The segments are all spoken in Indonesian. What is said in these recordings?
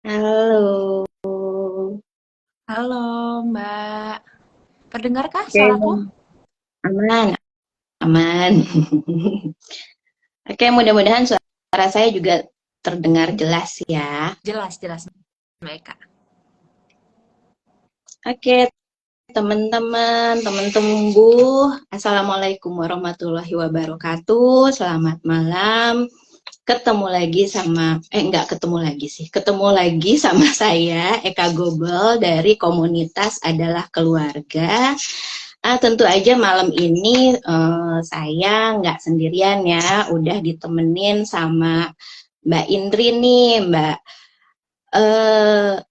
Halo. Halo Mbak, terdengarkah suaraku? Oke, aman, aman. Oke, mudah-mudahan suara saya juga terdengar jelas ya. Jelas, jelas Mbak Eka. Oke, teman-teman, teman tumbuh. Assalamualaikum warahmatullahi wabarakatuh. Selamat malam. Ketemu lagi sama, enggak ketemu lagi sih. Ketemu lagi sama saya, Eka Gobel dari komunitas Adalah Keluarga. Tentu aja malam ini saya nggak sendirian ya, udah ditemenin sama Mbak Indri nih, Mbak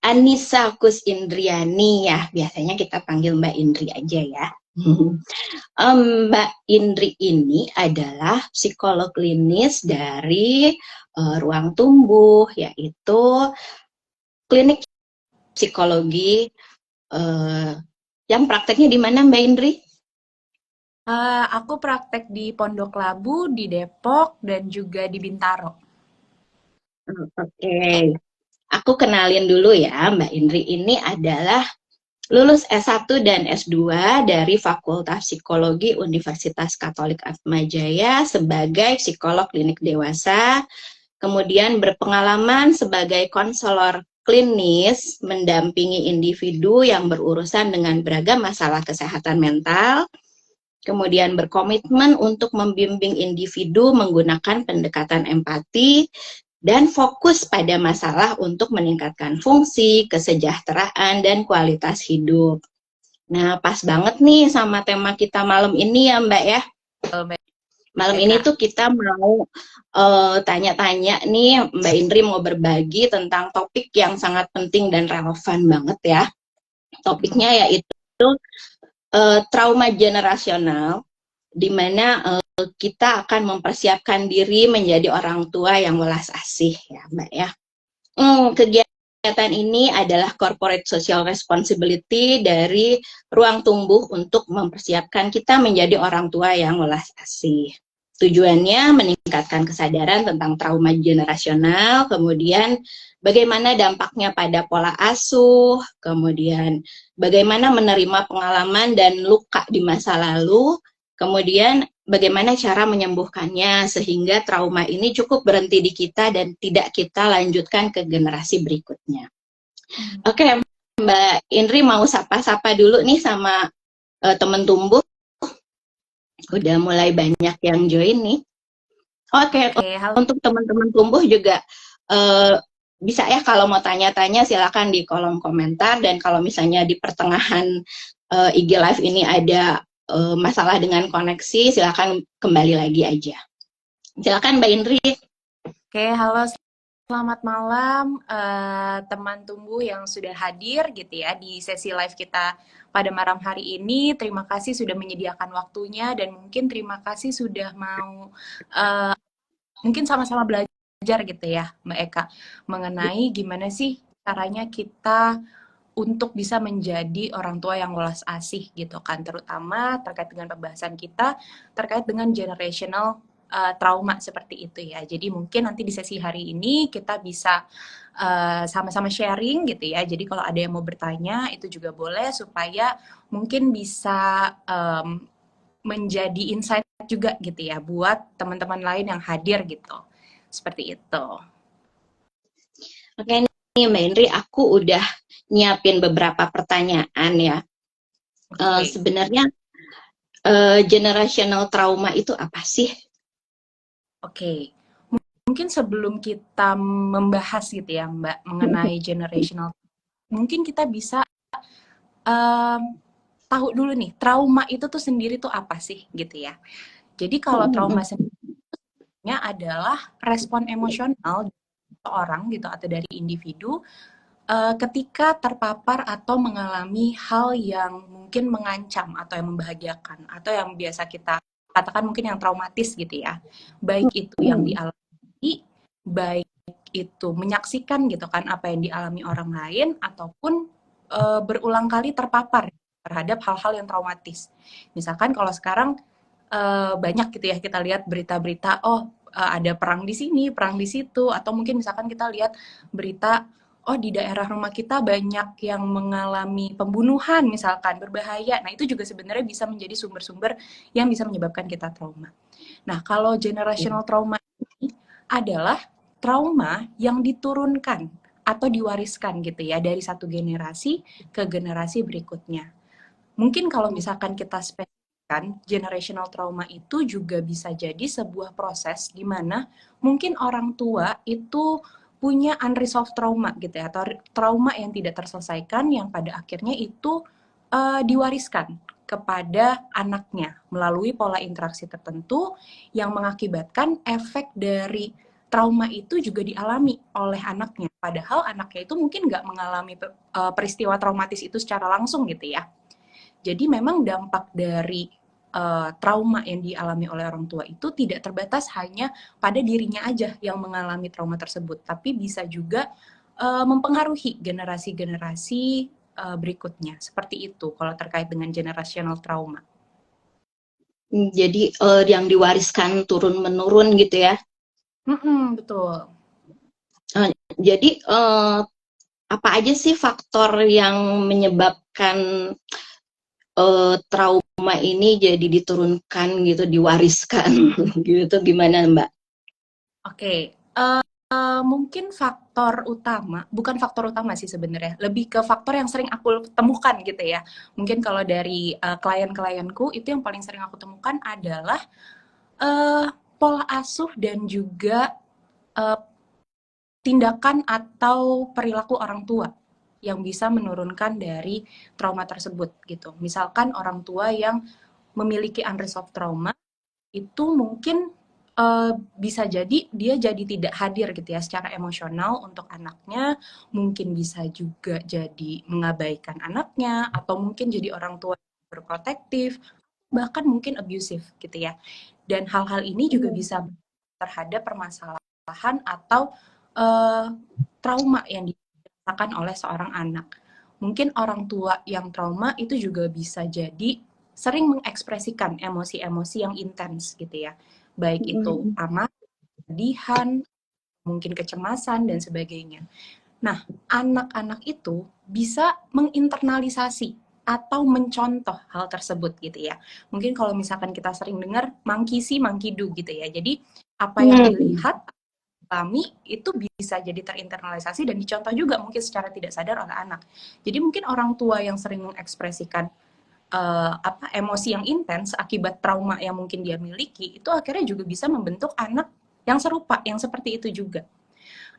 Anissa Kus Indriani ya, biasanya kita panggil Mbak Indri aja ya. Mbak Indri ini adalah psikolog klinis dari Ruang Tumbuh, yaitu klinik psikologi eh, yang prakteknya di mana Mbak Indri? Aku praktek di Pondok Labu, di Depok, dan juga di Bintaro. Oke, aku kenalin dulu ya, Mbak Indri ini adalah lulus S1 dan S2 dari Fakultas Psikologi Universitas Katolik Atmajaya sebagai psikolog klinik dewasa, kemudian berpengalaman sebagai konselor klinis mendampingi individu yang berurusan dengan beragam masalah kesehatan mental, kemudian berkomitmen untuk membimbing individu menggunakan pendekatan empati, dan fokus pada masalah untuk meningkatkan fungsi, kesejahteraan, dan kualitas hidup. Nah, pas banget nih sama tema kita malam ini ya Mbak ya. Mbak Malam ini Eka. tuh kita mau tanya-tanya nih, Mbak Indri mau berbagi tentang topik yang sangat penting dan relevan banget ya. Mm. Topiknya yaitu trauma generasional, di mana kita akan mempersiapkan diri menjadi orang tua yang welas asih ya Mbak ya. Kegiatan ini adalah corporate social responsibility dari Ruang Tumbuh untuk mempersiapkan kita menjadi orang tua yang welas asih. Tujuannya meningkatkan kesadaran tentang trauma generasional, kemudian bagaimana dampaknya pada pola asuh, kemudian bagaimana menerima pengalaman dan luka di masa lalu, kemudian bagaimana cara menyembuhkannya sehingga trauma ini cukup berhenti di kita dan tidak kita lanjutkan ke generasi berikutnya. Mm. Oke, Mbak Indri mau sapa-sapa dulu nih sama teman tumbuh. Udah mulai banyak yang join nih. Oke, Oke, halo. untuk teman-teman tumbuh juga eh, bisa ya kalau mau tanya-tanya silakan di kolom komentar, dan kalau misalnya di pertengahan IG Live ini ada masalah dengan koneksi, silakan kembali lagi aja. Silakan Mbak Indri. Oke, halo. Selamat malam teman tumbuh yang sudah hadir gitu ya di sesi live kita pada malam hari ini. Terima kasih sudah menyediakan waktunya dan mungkin terima kasih sudah mau eh, mungkin sama-sama belajar gitu ya, Mbak Eka, mengenai gimana sih caranya kita untuk bisa menjadi orang tua yang welas asih gitu kan, terutama terkait dengan pembahasan kita terkait dengan generational trauma seperti itu ya. Jadi mungkin nanti di sesi hari ini kita bisa sama-sama sharing gitu ya. Jadi kalau ada yang mau bertanya itu juga boleh supaya mungkin bisa menjadi insight juga gitu ya buat teman-teman lain yang hadir gitu. Seperti itu. Oke nih Mbak Indri, aku udah nyiapin beberapa pertanyaan ya. Oke. Sebenarnya generational trauma itu apa sih? Oke. Mungkin sebelum kita membahas gitu ya Mbak mengenai generational, mungkin kita bisa em, tahu dulu nih trauma itu tuh sendiri tuh apa sih gitu ya. Jadi kalau trauma sebenarnya adalah respon emosional seorang gitu atau dari individu ketika terpapar atau mengalami hal yang mungkin mengancam atau yang membahagiakan atau yang biasa kita katakan mungkin yang traumatis gitu ya. Baik itu yang dialami, baik itu menyaksikan gitu kan apa yang dialami orang lain ataupun berulang kali terpapar terhadap hal-hal yang traumatis. Misalkan kalau sekarang banyak gitu ya kita lihat berita-berita, oh ada perang di sini, perang di situ, atau mungkin misalkan kita lihat berita, oh di daerah rumah kita banyak yang mengalami pembunuhan misalkan, berbahaya. Nah, itu juga sebenarnya bisa menjadi sumber-sumber yang bisa menyebabkan kita trauma. Nah, kalau generational trauma ini adalah trauma yang diturunkan atau diwariskan gitu ya dari satu generasi ke generasi berikutnya. Mungkin kalau misalkan kita spesifikkan, generational trauma itu juga bisa jadi sebuah proses di mana mungkin orang tua itu punya unresolved trauma gitu ya, atau trauma yang tidak terselesaikan yang pada akhirnya itu diwariskan kepada anaknya melalui pola interaksi tertentu yang mengakibatkan efek dari trauma itu juga dialami oleh anaknya. Padahal anaknya itu mungkin nggak mengalami peristiwa traumatis itu secara langsung gitu ya. Jadi memang dampak dari trauma yang dialami oleh orang tua itu tidak terbatas hanya pada dirinya aja yang mengalami trauma tersebut, tapi bisa juga mempengaruhi generasi-generasi berikutnya. Seperti itu kalau terkait dengan generational trauma. Jadi yang diwariskan turun menurun gitu ya. Betul. Jadi apa aja sih faktor yang menyebabkan trauma ini jadi diturunkan gitu, diwariskan gitu, gimana Mbak? Oke, mungkin faktor utama, bukan faktor utama sih sebenarnya, lebih ke faktor yang sering aku temukan gitu ya. Mungkin kalau dari klien-klienku itu yang paling sering aku temukan adalah pola asuh dan juga uh, tindakan atau perilaku orang tua yang bisa menurunkan dari trauma tersebut gitu. Misalkan orang tua yang memiliki unresolved trauma itu mungkin bisa jadi dia jadi tidak hadir gitu ya secara emosional untuk anaknya, mungkin bisa juga jadi mengabaikan anaknya, atau mungkin jadi orang tua yang berprotektif, bahkan mungkin abusive gitu ya. Dan hal-hal ini juga bisa terhadap permasalahan atau uh, trauma yang dirasakan oleh seorang anak. Mungkin orang tua yang trauma itu juga bisa jadi sering mengekspresikan emosi-emosi yang intens gitu ya. Baik itu amarah, kesedihan, mungkin kecemasan dan sebagainya. Nah, anak-anak itu bisa menginternalisasi atau mencontoh hal tersebut gitu ya. Mungkin kalau misalkan kita sering dengar monkey see, monkey do gitu ya. Jadi apa yang dilihat alami itu bisa jadi terinternalisasi dan dicontoh juga mungkin secara tidak sadar oleh anak. Jadi mungkin orang tua yang sering mengekspresikan emosi yang intens akibat trauma yang mungkin dia miliki itu akhirnya juga bisa membentuk anak yang serupa, yang seperti itu juga.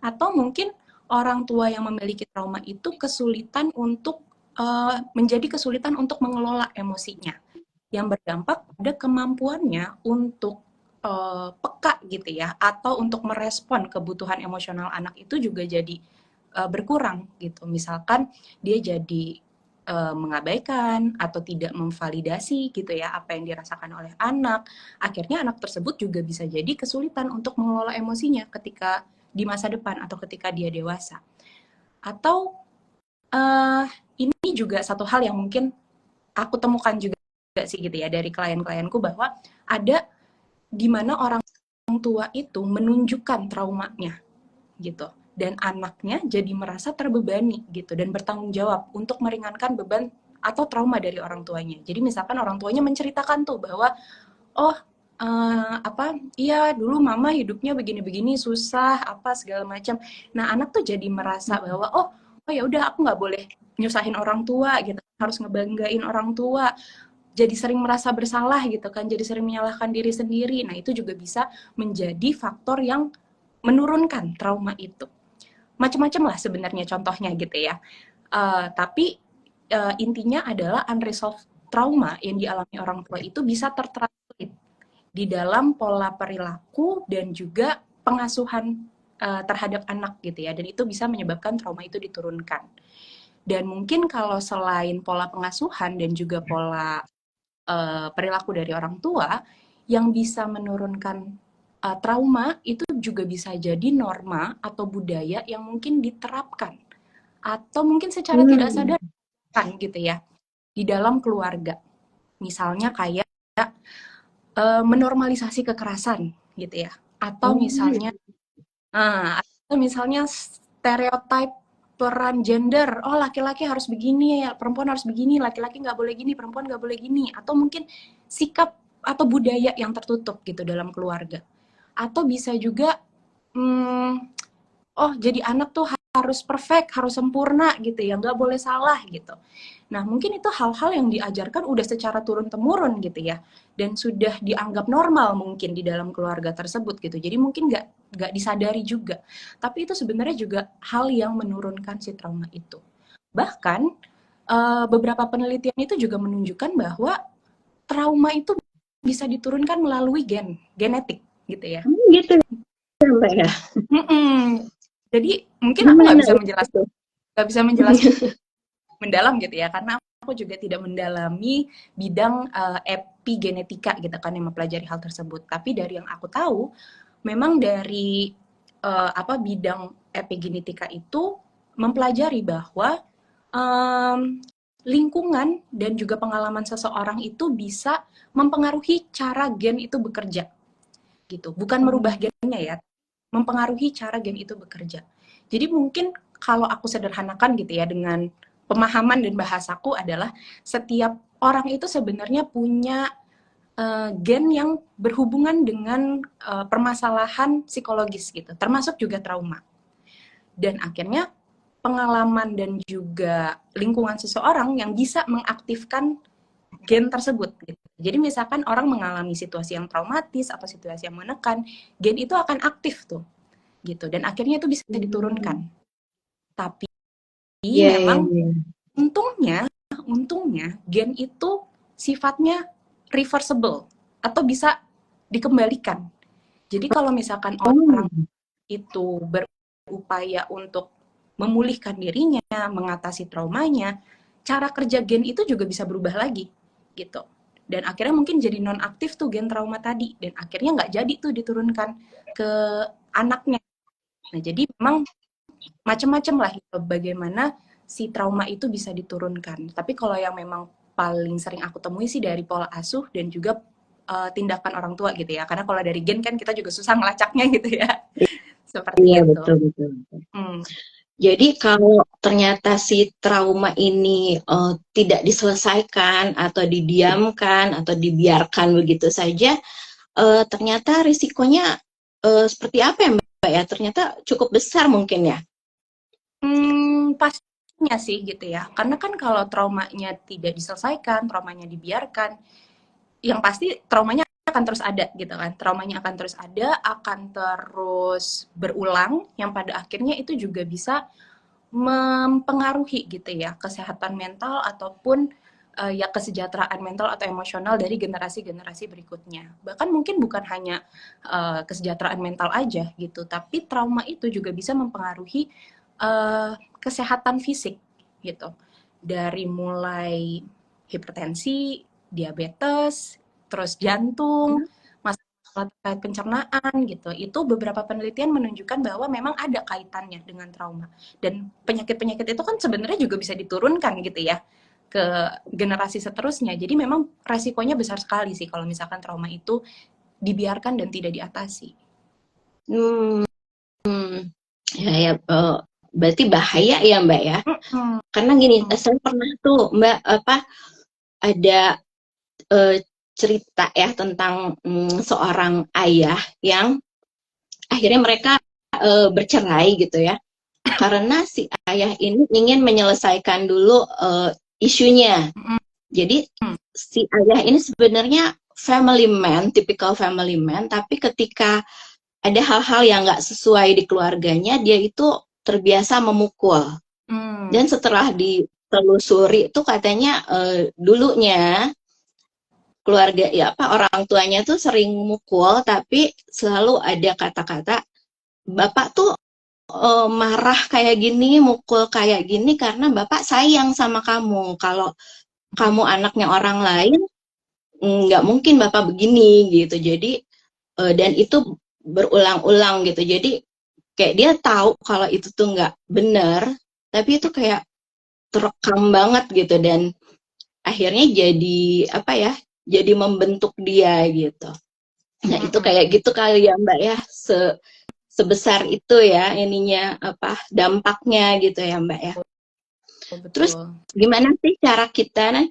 Atau mungkin orang tua yang memiliki trauma itu kesulitan untuk menjadi kesulitan untuk mengelola emosinya yang berdampak pada kemampuannya untuk peka gitu ya, atau untuk merespon kebutuhan emosional anak itu juga jadi berkurang gitu. Misalkan dia jadi mengabaikan atau tidak memvalidasi gitu ya apa yang dirasakan oleh anak, akhirnya anak tersebut juga bisa jadi kesulitan untuk mengelola emosinya ketika di masa depan atau ketika dia dewasa. Atau ini juga satu hal yang mungkin aku temukan juga sih gitu ya dari klien-klienku, bahwa ada di mana orang tua itu menunjukkan traumanya gitu dan anaknya jadi merasa terbebani gitu dan bertanggung jawab untuk meringankan beban atau trauma dari orang tuanya. Jadi misalkan orang tuanya menceritakan tuh bahwa oh iya dulu mama hidupnya begini-begini susah apa segala macam. Nah anak tuh jadi merasa bahwa oh ya udah aku nggak boleh nyusahin orang tua gitu, harus ngebanggain orang tua, jadi sering merasa bersalah gitu kan, jadi sering menyalahkan diri sendiri. Nah, itu juga bisa menjadi faktor yang menurunkan trauma itu. Macam-macam lah sebenarnya contohnya gitu ya. Tapi intinya adalah unresolved trauma yang dialami orang tua itu bisa tertranslate di dalam pola perilaku dan juga pengasuhan terhadap anak gitu ya. Dan itu bisa menyebabkan trauma itu diturunkan. Dan mungkin kalau selain pola pengasuhan dan juga pola perilaku dari orang tua yang bisa menurunkan trauma itu juga bisa jadi norma atau budaya yang mungkin diterapkan atau mungkin secara tidak sadar kan gitu ya di dalam keluarga. Misalnya kayak menormalisasi kekerasan gitu ya. Atau misalnya stereotip peran gender, oh laki-laki harus begini ya, perempuan harus begini, laki-laki nggak boleh gini, perempuan nggak boleh gini, atau mungkin sikap atau budaya yang tertutup gitu dalam keluarga. Atau bisa juga, oh jadi anak tuh harus perfect, harus sempurna gitu ya, nggak boleh salah gitu. Nah mungkin itu hal-hal yang diajarkan udah secara turun-temurun gitu ya, dan sudah dianggap normal mungkin di dalam keluarga tersebut gitu. Jadi mungkin nggak disadari juga. Tapi itu sebenarnya juga hal yang menurunkan si trauma itu. Bahkan beberapa penelitian itu juga menunjukkan bahwa trauma itu bisa diturunkan melalui genetik gitu ya. Gitu ya, Mbak ya. Jadi mungkin aku Gimana itu? nggak bisa menjelaskan mendalam gitu ya, karena aku juga tidak mendalami bidang epigenetika gitu kan yang mempelajari hal tersebut. Tapi dari yang aku tahu, memang dari bidang epigenetika itu mempelajari bahwa lingkungan dan juga pengalaman seseorang itu bisa mempengaruhi cara gen itu bekerja gitu. Bukan merubah gennya ya, mempengaruhi cara gen itu bekerja. Jadi mungkin kalau aku sederhanakan gitu ya dengan pemahaman dan bahasaku adalah setiap orang itu sebenarnya punya gen yang berhubungan dengan permasalahan psikologis gitu, termasuk juga trauma. Dan akhirnya pengalaman dan juga lingkungan seseorang yang bisa mengaktifkan gen tersebut. Gitu. Jadi misalkan orang mengalami situasi yang traumatis atau situasi yang menekan, gen itu akan aktif tuh, gitu. Dan akhirnya itu bisa diturunkan. Tapi memang untungnya gen itu sifatnya reversible atau bisa dikembalikan. Jadi kalau misalkan orang itu berupaya untuk memulihkan dirinya, mengatasi traumanya, cara kerja gen itu juga bisa berubah lagi, gitu. Dan akhirnya mungkin jadi nonaktif tuh gen trauma tadi, dan akhirnya nggak jadi tuh diturunkan ke anaknya. Nah, jadi memang macam-macam lah bagaimana si trauma itu bisa diturunkan. Tapi kalau yang memang paling sering aku temui sih dari pola asuh dan juga tindakan orang tua gitu ya. Karena kalau dari gen kan kita juga susah ngelacaknya gitu ya. Seperti Iya, itu. betul. Jadi kalau ternyata si trauma ini tidak diselesaikan atau didiamkan atau dibiarkan begitu saja, ternyata risikonya seperti apa ya Mbak ya? Ternyata cukup besar mungkin ya? Pastinya sih gitu ya. Karena kan kalau traumanya tidak diselesaikan, traumanya dibiarkan, yang pasti traumanya akan terus ada gitu kan. Traumanya akan terus ada, akan terus berulang, yang pada akhirnya itu juga bisa mempengaruhi gitu ya kesehatan mental ataupun ya kesejahteraan mental atau emosional dari generasi-generasi berikutnya. Bahkan mungkin bukan hanya kesejahteraan mental aja gitu, tapi trauma itu juga bisa mempengaruhi kesehatan fisik gitu. Dari mulai hipertensi, diabetes, terus jantung, masalah terkait pencernaan gitu. Itu beberapa penelitian menunjukkan bahwa memang ada kaitannya dengan trauma. Dan penyakit-penyakit itu kan sebenarnya juga bisa diturunkan gitu ya ke generasi seterusnya. Jadi memang resikonya besar sekali sih kalau misalkan trauma itu dibiarkan dan tidak diatasi. Ya, berarti bahaya ya Mbak ya. Karena gini, saya pernah tuh Mbak ada cerita ya tentang seorang ayah yang akhirnya mereka bercerai gitu ya. Karena si ayah ini ingin menyelesaikan dulu isunya. Jadi si ayah ini sebenarnya family man, typical family man, tapi ketika ada hal-hal yang nggak sesuai di keluarganya, dia itu terbiasa memukul. Dan setelah ditelusuri itu katanya dulunya keluarga ya orang tuanya tuh sering mukul, tapi selalu ada kata-kata bapak tuh marah kayak gini, mukul kayak gini karena bapak sayang sama kamu. Kalau kamu anaknya orang lain, nggak mungkin bapak begini gitu. Jadi dan itu berulang-ulang gitu. Jadi kayak dia tahu kalau itu tuh nggak benar, tapi itu kayak terekam banget gitu dan akhirnya jadi apa ya? Jadi membentuk dia gitu. Nah itu kayak gitu kali ya Mbak ya. sebesar itu ya ininya apa dampaknya gitu ya Mbak ya. Terus Betul. gimana sih cara kita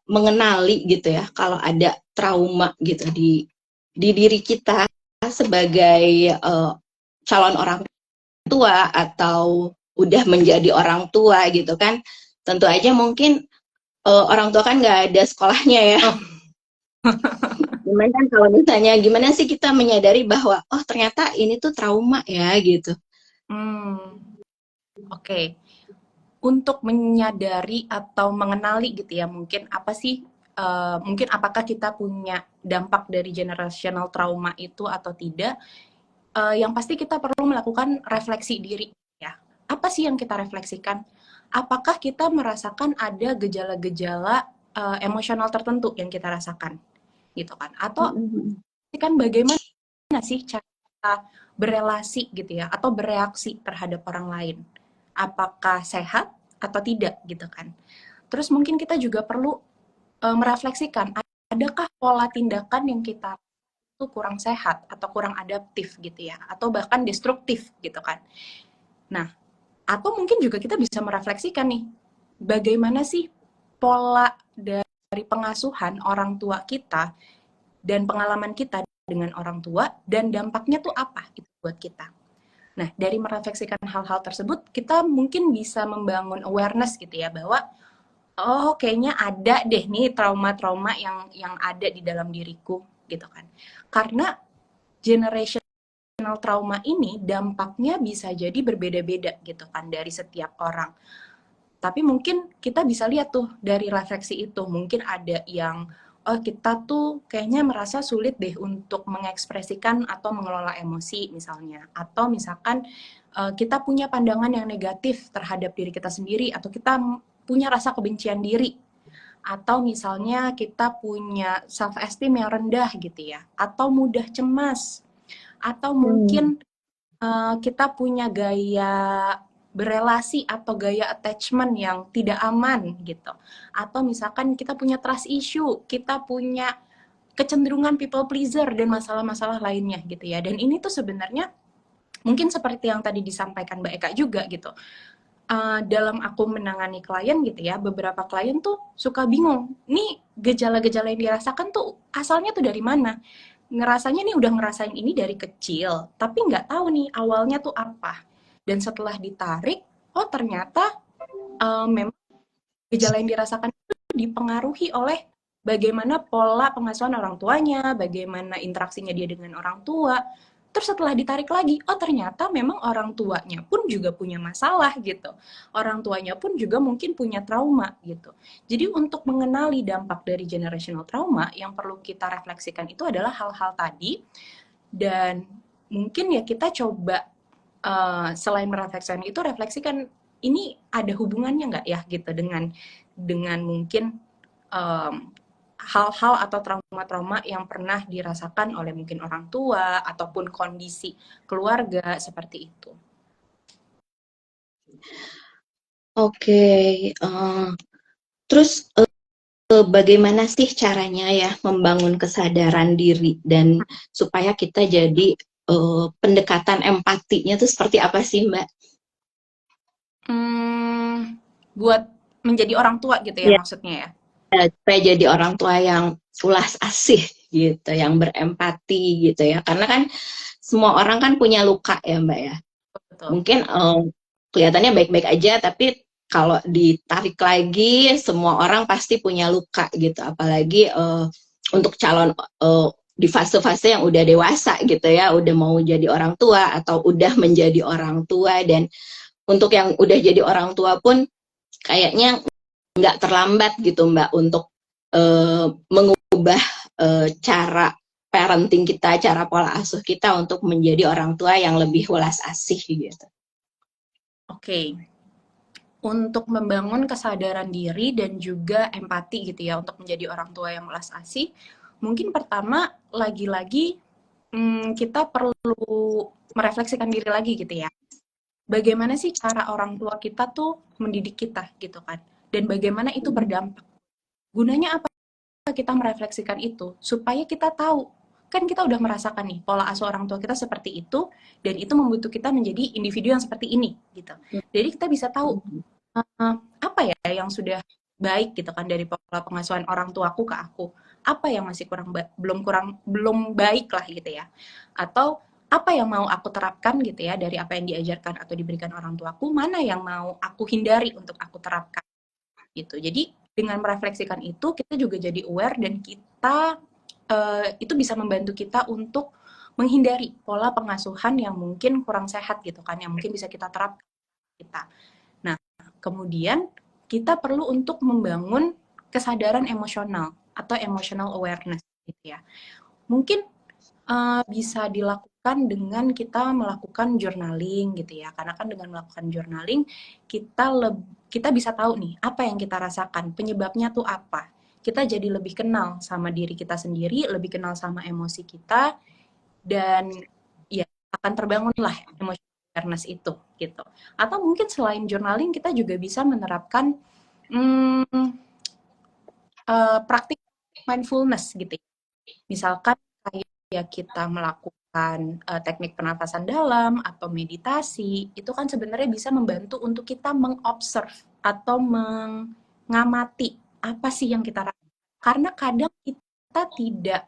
mengenali gitu ya kalau ada trauma gitu di diri kita sebagai calon orang tua atau udah menjadi orang tua gitu kan. Tentu aja mungkin orang tua kan nggak ada sekolahnya ya. Oh. Gimana kan kalau misalnya gimana sih kita menyadari bahwa oh ternyata ini tuh trauma ya gitu. Oke. Untuk menyadari atau mengenali gitu ya, mungkin apa sih, mungkin apakah kita punya dampak dari generational trauma itu atau tidak, yang pasti kita perlu melakukan refleksi diri ya. Apa sih yang kita refleksikan? Apakah kita merasakan ada gejala-gejala emosional tertentu yang kita rasakan, gitu kan? Atau kan bagaimana sih cara kita berelasi gitu ya, atau bereaksi terhadap orang lain? Apakah sehat atau tidak gitu kan? Terus mungkin kita juga perlu merefleksikan, adakah pola tindakan yang kita itu kurang sehat atau kurang adaptif gitu ya, atau bahkan destruktif gitu kan. Nah, atau mungkin juga kita bisa merefleksikan nih, bagaimana sih pola dari pengasuhan orang tua kita dan pengalaman kita dengan orang tua dan dampaknya tuh apa itu buat kita. Nah, dari merefleksikan hal-hal tersebut, kita mungkin bisa membangun awareness gitu ya, bahwa oh kayaknya ada deh nih trauma-trauma yang ada di dalam diriku gitu kan. Karena generational trauma ini dampaknya bisa jadi berbeda-beda gitu kan dari setiap orang. Tapi mungkin kita bisa lihat tuh dari refleksi itu, mungkin ada yang oh kita tuh kayaknya merasa sulit deh untuk mengekspresikan atau mengelola emosi misalnya, atau misalkan kita punya pandangan yang negatif terhadap diri kita sendiri, atau kita punya rasa kebencian diri, atau misalnya kita punya self esteem yang rendah gitu ya, atau mudah cemas, atau mungkin kita punya gaya berelasi atau gaya attachment yang tidak aman gitu. Atau misalkan kita punya trust issue, kita punya kecenderungan people pleaser dan masalah-masalah lainnya gitu ya. Dan ini tuh sebenarnya mungkin seperti yang tadi disampaikan Mbak Eka juga gitu. Dalam aku menangani klien gitu ya, beberapa klien tuh suka bingung, nih gejala-gejala yang dirasakan tuh asalnya tuh dari mana? Ngerasanya nih udah ngerasain ini dari kecil, tapi nggak tahu nih awalnya tuh apa. Dan setelah ditarik, oh ternyata memang gejala yang dirasakan itu dipengaruhi oleh bagaimana pola pengasuhan orang tuanya, bagaimana interaksinya dia dengan orang tua. Terus setelah ditarik lagi, oh ternyata memang orang tuanya pun juga punya masalah gitu. Orang tuanya pun juga mungkin punya trauma gitu. Jadi untuk mengenali dampak dari generational trauma, yang perlu kita refleksikan itu adalah hal-hal tadi. Dan mungkin ya kita coba selain merefleksikan itu, refleksikan ini ada hubungannya nggak ya gitu dengan mungkin hal-hal atau trauma-trauma yang pernah dirasakan oleh mungkin orang tua ataupun kondisi keluarga seperti itu. Oke, terus bagaimana sih caranya ya membangun kesadaran diri dan supaya kita jadi pendekatan empatinya tuh seperti apa sih Mbak? Buat menjadi orang tua gitu ya, Ya, maksudnya ya? supaya jadi orang tua yang ulas asih gitu, yang berempati gitu ya. Karena kan semua orang kan punya luka ya Mbak ya. Betul. Mungkin kelihatannya baik-baik aja, tapi kalau ditarik lagi, semua orang pasti punya luka gitu. Apalagi untuk calon di fase-fase yang udah dewasa gitu ya, udah mau jadi orang tua atau udah menjadi orang tua. Dan untuk yang udah jadi orang tua pun kayaknya nggak terlambat gitu Mbak untuk mengubah cara parenting kita, cara pola asuh kita untuk menjadi orang tua yang lebih welas asih gitu. Oke. Untuk membangun kesadaran diri dan juga empati gitu ya, untuk menjadi orang tua yang welas asih, mungkin pertama lagi-lagi kita perlu merefleksikan diri lagi gitu ya. Bagaimana sih cara orang tua kita tuh mendidik kita gitu kan? Dan bagaimana itu berdampak? Gunanya apa kita merefleksikan itu? Supaya kita tahu, kan kita udah merasakan nih pola asuh orang tua kita seperti itu, dan itu membentuk kita menjadi individu yang seperti ini gitu. Jadi kita bisa tahu apa ya yang sudah baik gitu kan dari pola pengasuhan orang tuaku ke aku, apa yang masih belum baik lah gitu ya, atau apa yang mau aku terapkan gitu ya dari apa yang diajarkan atau diberikan orang tuaku, mana yang mau aku hindari untuk aku terapkan gitu. Jadi dengan merefleksikan itu kita juga jadi aware, dan kita itu bisa membantu kita untuk menghindari pola pengasuhan yang mungkin kurang sehat gitu kan, yang mungkin bisa kita terapkan kita. Nah, kemudian kita perlu untuk membangun kesadaran emosional atau emotional awareness gitu ya. Mungkin bisa dilakukan dengan kita melakukan journaling gitu ya. Karena kan dengan melakukan journaling kita bisa tahu nih apa yang kita rasakan, penyebabnya tuh apa. Kita jadi lebih kenal sama diri kita sendiri, lebih kenal sama emosi kita, dan ya akan terbangunlah emotional awareness itu gitu. Atau mungkin selain journaling kita juga bisa menerapkan praktik mindfulness gitu ya. Misalkan kayak kita melakukan teknik pernapasan dalam atau meditasi, itu kan sebenarnya bisa membantu untuk kita mengobserv atau mengamati apa sih yang kita rasakan. Karena kadang kita tidak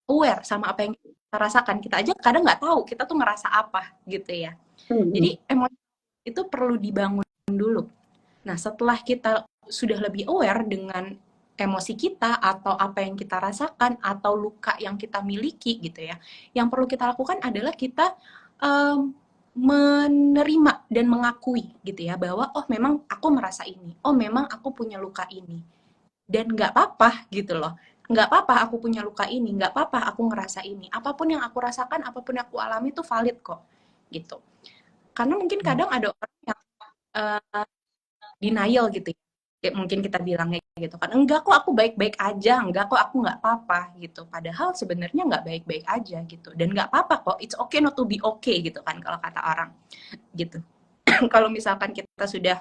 aware sama apa yang kita rasakan. Kita aja kadang nggak tahu kita tuh ngerasa apa gitu ya. Jadi emosi itu perlu dibangun dulu. Nah, setelah kita sudah lebih aware dengan emosi kita atau apa yang kita rasakan atau luka yang kita miliki gitu ya, yang perlu kita lakukan adalah kita menerima dan mengakui gitu ya, bahwa oh memang aku merasa ini, oh memang aku punya luka ini, dan nggak apa-apa gitu loh, nggak apa-apa aku punya luka ini, nggak apa-apa aku ngerasa ini, apapun yang aku rasakan, apapun yang aku alami itu valid kok gitu. Karena mungkin kadang ada orang yang denial gitu ya. Kayak mungkin kita bilangnya gitu kan, enggak kok aku baik-baik aja, enggak kok aku nggak apa-apa gitu. Padahal sebenarnya nggak baik-baik aja gitu. Dan nggak apa-apa kok, it's okay not to be okay gitu kan kalau kata orang gitu. Kalau misalkan kita sudah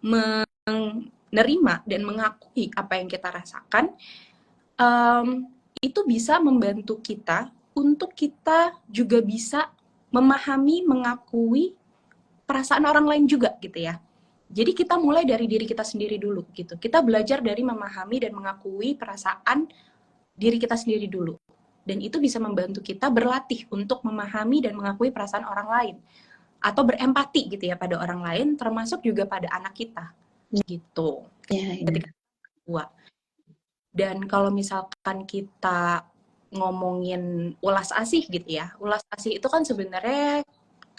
menerima dan mengakui apa yang kita rasakan, itu bisa membantu kita untuk kita juga bisa memahami, mengakui perasaan orang lain juga gitu ya. Jadi kita mulai dari diri kita sendiri dulu gitu. Kita belajar dari memahami dan mengakui perasaan diri kita sendiri dulu. Dan itu bisa membantu kita berlatih untuk memahami dan mengakui perasaan orang lain. Atau berempati gitu ya pada orang lain, termasuk juga pada anak kita. Gitu. Ketika tua. Dan kalau misalkan kita ngomongin ulas asih gitu ya. Ulas asih itu kan sebenarnya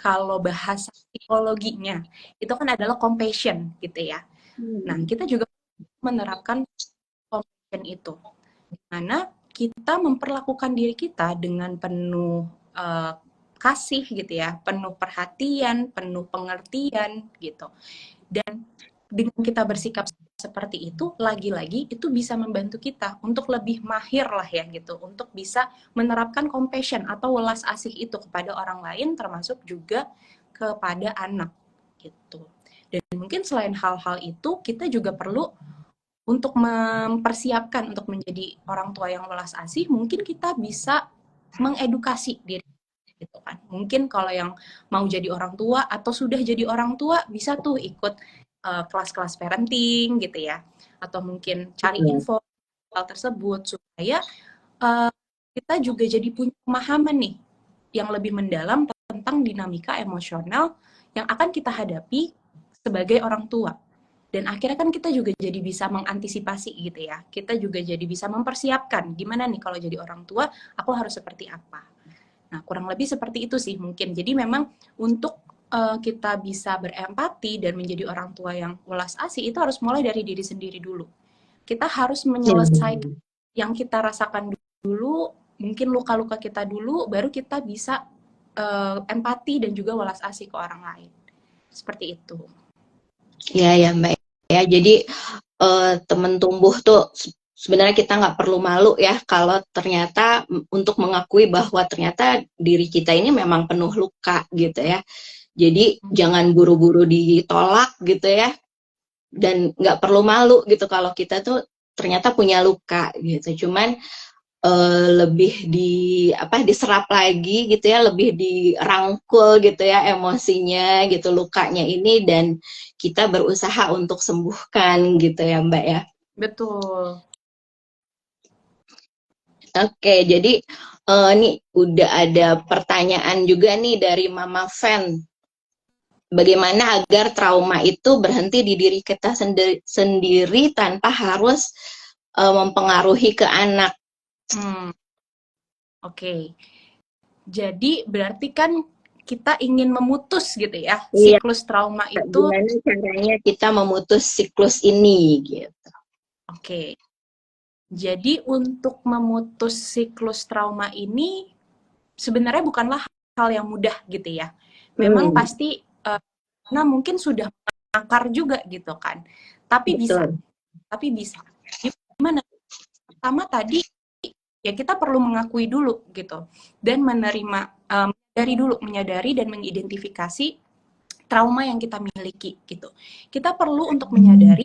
kalau bahasa psikologinya itu kan adalah compassion gitu ya. Nah, kita juga menerapkan compassion itu, di mana kita memperlakukan diri kita dengan penuh kasih gitu ya, penuh perhatian, penuh pengertian gitu. Dan dengan kita bersikap seperti itu, lagi-lagi itu bisa membantu kita untuk lebih mahir lah ya gitu, untuk bisa menerapkan compassion atau welas asih itu kepada orang lain, termasuk juga kepada anak gitu. Dan mungkin selain hal-hal itu, kita juga perlu untuk mempersiapkan untuk menjadi orang tua yang welas asih, mungkin kita bisa mengedukasi diri gitu kan. Mungkin kalau yang mau jadi orang tua atau sudah jadi orang tua bisa tuh ikut kelas-kelas parenting gitu ya, atau mungkin cari info hal tersebut supaya kita juga jadi punya pemahaman nih yang lebih mendalam tentang dinamika emosional yang akan kita hadapi sebagai orang tua. Dan akhirnya kan kita juga jadi bisa mengantisipasi gitu ya. Kita juga jadi bisa mempersiapkan gimana nih kalau jadi orang tua, aku harus seperti apa. Nah, kurang lebih seperti itu sih mungkin. Jadi memang untuk kita bisa berempati dan menjadi orang tua yang welas asih itu harus mulai dari diri sendiri dulu. Kita harus menyelesaikan yang kita rasakan dulu, mungkin luka-luka kita dulu, baru kita bisa empati dan juga welas asih ke orang lain. Seperti itu. Ya Mbak ya. Jadi teman tumbuh tuh sebenarnya kita nggak perlu malu ya kalau ternyata untuk mengakui bahwa ternyata diri kita ini memang penuh luka gitu ya. Jadi jangan buru-buru ditolak gitu ya. Dan nggak perlu malu gitu kalau kita tuh ternyata punya luka gitu. Cuman lebih diserap lagi gitu ya, lebih dirangkul gitu ya emosinya gitu, lukanya ini, dan kita berusaha untuk sembuhkan gitu ya Mbak ya. Betul. Oke, jadi nih udah ada pertanyaan juga nih dari Mama Fan. Bagaimana agar trauma itu berhenti di diri kita sendiri tanpa harus mempengaruhi ke anak? Oke. Jadi berarti kan kita ingin memutus gitu ya, Iya, siklus trauma itu. gimana caranya kita memutus siklus ini gitu. Oke. Jadi untuk memutus siklus trauma ini sebenarnya bukanlah hal yang mudah gitu ya. Memang Hmm, pasti karena mungkin sudah mengakar juga gitu kan. Tapi bisa, betul. tapi bisa. Gimana? Pertama tadi ya kita perlu mengakui dulu gitu dan menerima dari dulu menyadari dan mengidentifikasi trauma yang kita miliki gitu. Kita perlu untuk menyadari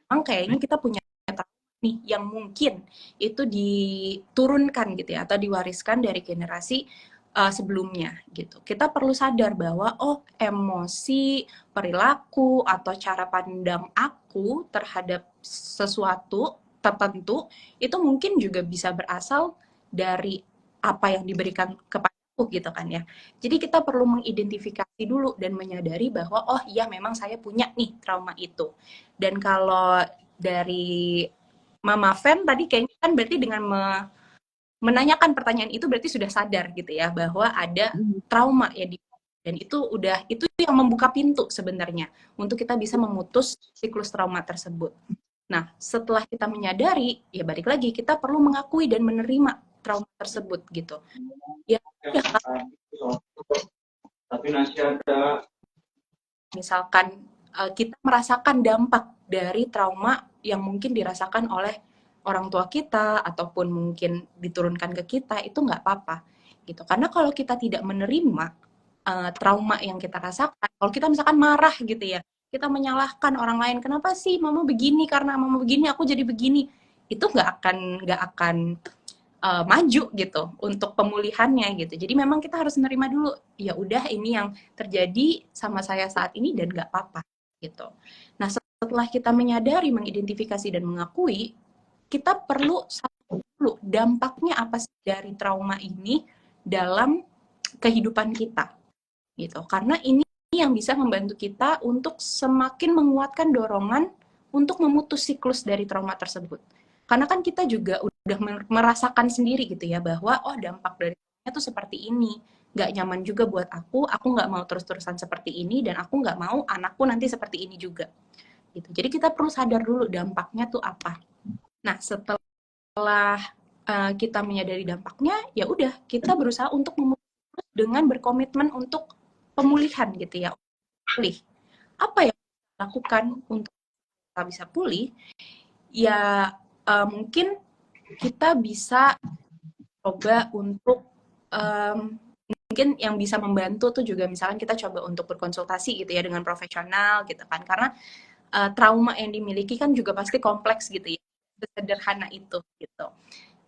memang kayaknya kita punya trauma nih yang mungkin itu diturunkan gitu ya atau diwariskan dari generasi sebelumnya gitu. Kita perlu sadar bahwa oh emosi, perilaku atau cara pandang aku terhadap sesuatu tertentu itu mungkin juga bisa berasal dari apa yang diberikan kepadaku gitu kan ya. Jadi kita perlu mengidentifikasi dulu dan menyadari bahwa oh iya memang saya punya nih trauma itu. Dan kalau dari Mama Fen tadi kayaknya kan berarti dengan menanyakan pertanyaan itu berarti sudah sadar gitu ya bahwa ada trauma ya di dan itu yang membuka pintu sebenarnya untuk kita bisa memutus siklus trauma tersebut. Nah, setelah kita menyadari, ya balik lagi kita perlu mengakui dan menerima trauma tersebut gitu. Ya udah misalkan kita merasakan dampak dari trauma yang mungkin dirasakan oleh orang tua kita ataupun mungkin diturunkan ke kita itu nggak apa-apa gitu karena kalau kita tidak menerima trauma yang kita rasakan kalau kita misalkan marah gitu ya kita menyalahkan orang lain kenapa sih mama begini karena mama begini aku jadi begini itu nggak akan maju gitu untuk pemulihannya gitu. Jadi memang kita harus menerima dulu, ya udah ini yang terjadi sama saya saat ini dan nggak apa-apa gitu. Nah setelah kita menyadari, mengidentifikasi dan mengakui, kita perlu satu dulu dampaknya apa sih dari trauma ini dalam kehidupan kita gitu. Karena ini yang bisa membantu kita untuk semakin menguatkan dorongan untuk memutus siklus dari trauma tersebut. Karena kan kita juga udah merasakan sendiri gitu ya bahwa oh dampak dari itu seperti ini, nggak nyaman juga buat aku nggak mau terus-terusan seperti ini dan aku nggak mau anakku nanti seperti ini juga. Gitu. Jadi kita perlu sadar dulu dampaknya tuh apa. Nah setelah kita menyadari dampaknya, ya udah kita berusaha untuk memutus dengan berkomitmen untuk pemulihan gitu ya. Pulih. Apa yang kita lakukan untuk kita bisa pulih? Ya mungkin kita bisa coba untuk mungkin yang bisa membantu tuh juga misalkan kita coba untuk berkonsultasi gitu ya dengan profesional gitu kan karena trauma yang dimiliki kan juga pasti kompleks gitu ya sederhana itu gitu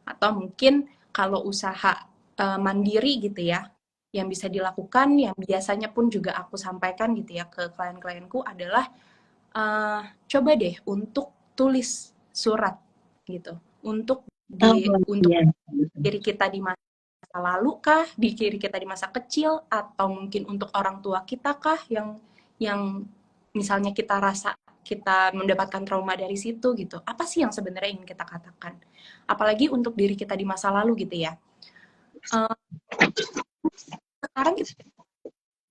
atau mungkin kalau usaha mandiri gitu ya yang bisa dilakukan yang biasanya pun juga aku sampaikan gitu ya ke klien-klienku adalah coba deh untuk tulis surat gitu untuk Oh, untuk iya. diri kita di masa lalu kah, di diri kita di masa kecil, atau mungkin untuk orang tua kita kah yang misalnya kita rasa kita mendapatkan trauma dari situ gitu. Apa sih yang sebenarnya ingin kita katakan? Apalagi untuk diri kita di masa lalu gitu ya. Sekarang kita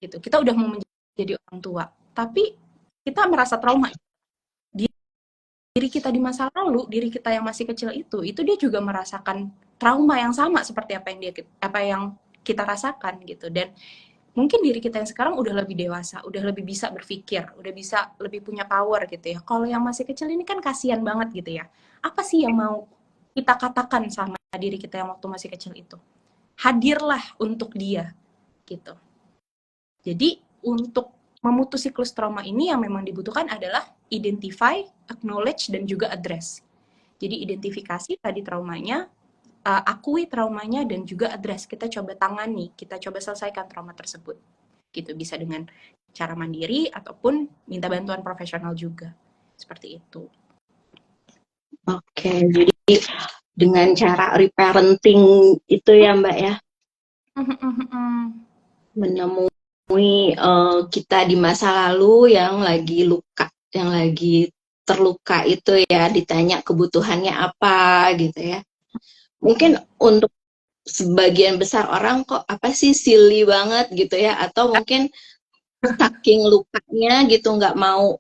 gitu, kita udah mau menjadi orang tua, tapi kita merasa trauma. Diri kita di masa lalu, diri kita yang masih kecil itu dia juga merasakan trauma yang sama seperti apa yang kita rasakan gitu. Dan mungkin diri kita yang sekarang udah lebih dewasa, udah lebih bisa berpikir, udah bisa lebih punya power gitu ya. Kalau yang masih kecil ini kan kasihan banget gitu ya. Apa sih yang mau kita katakan sama diri kita yang waktu masih kecil itu? Hadirlah untuk dia gitu. Jadi untuk memutus siklus trauma ini yang memang dibutuhkan adalah identify, acknowledge, dan juga address. Jadi identifikasi tadi traumanya, akui traumanya dan juga address, kita coba tangani, kita coba selesaikan trauma tersebut. Gitu, bisa dengan cara mandiri ataupun minta bantuan profesional juga. Seperti itu. Oke, jadi dengan cara reparenting itu ya Mbak ya, menemui kita di masa lalu yang lagi luka, yang lagi terluka itu ya, ditanya kebutuhannya apa gitu ya. Mungkin untuk sebagian besar orang kok apa sih silly banget gitu ya, atau mungkin saking lukanya gitu nggak mau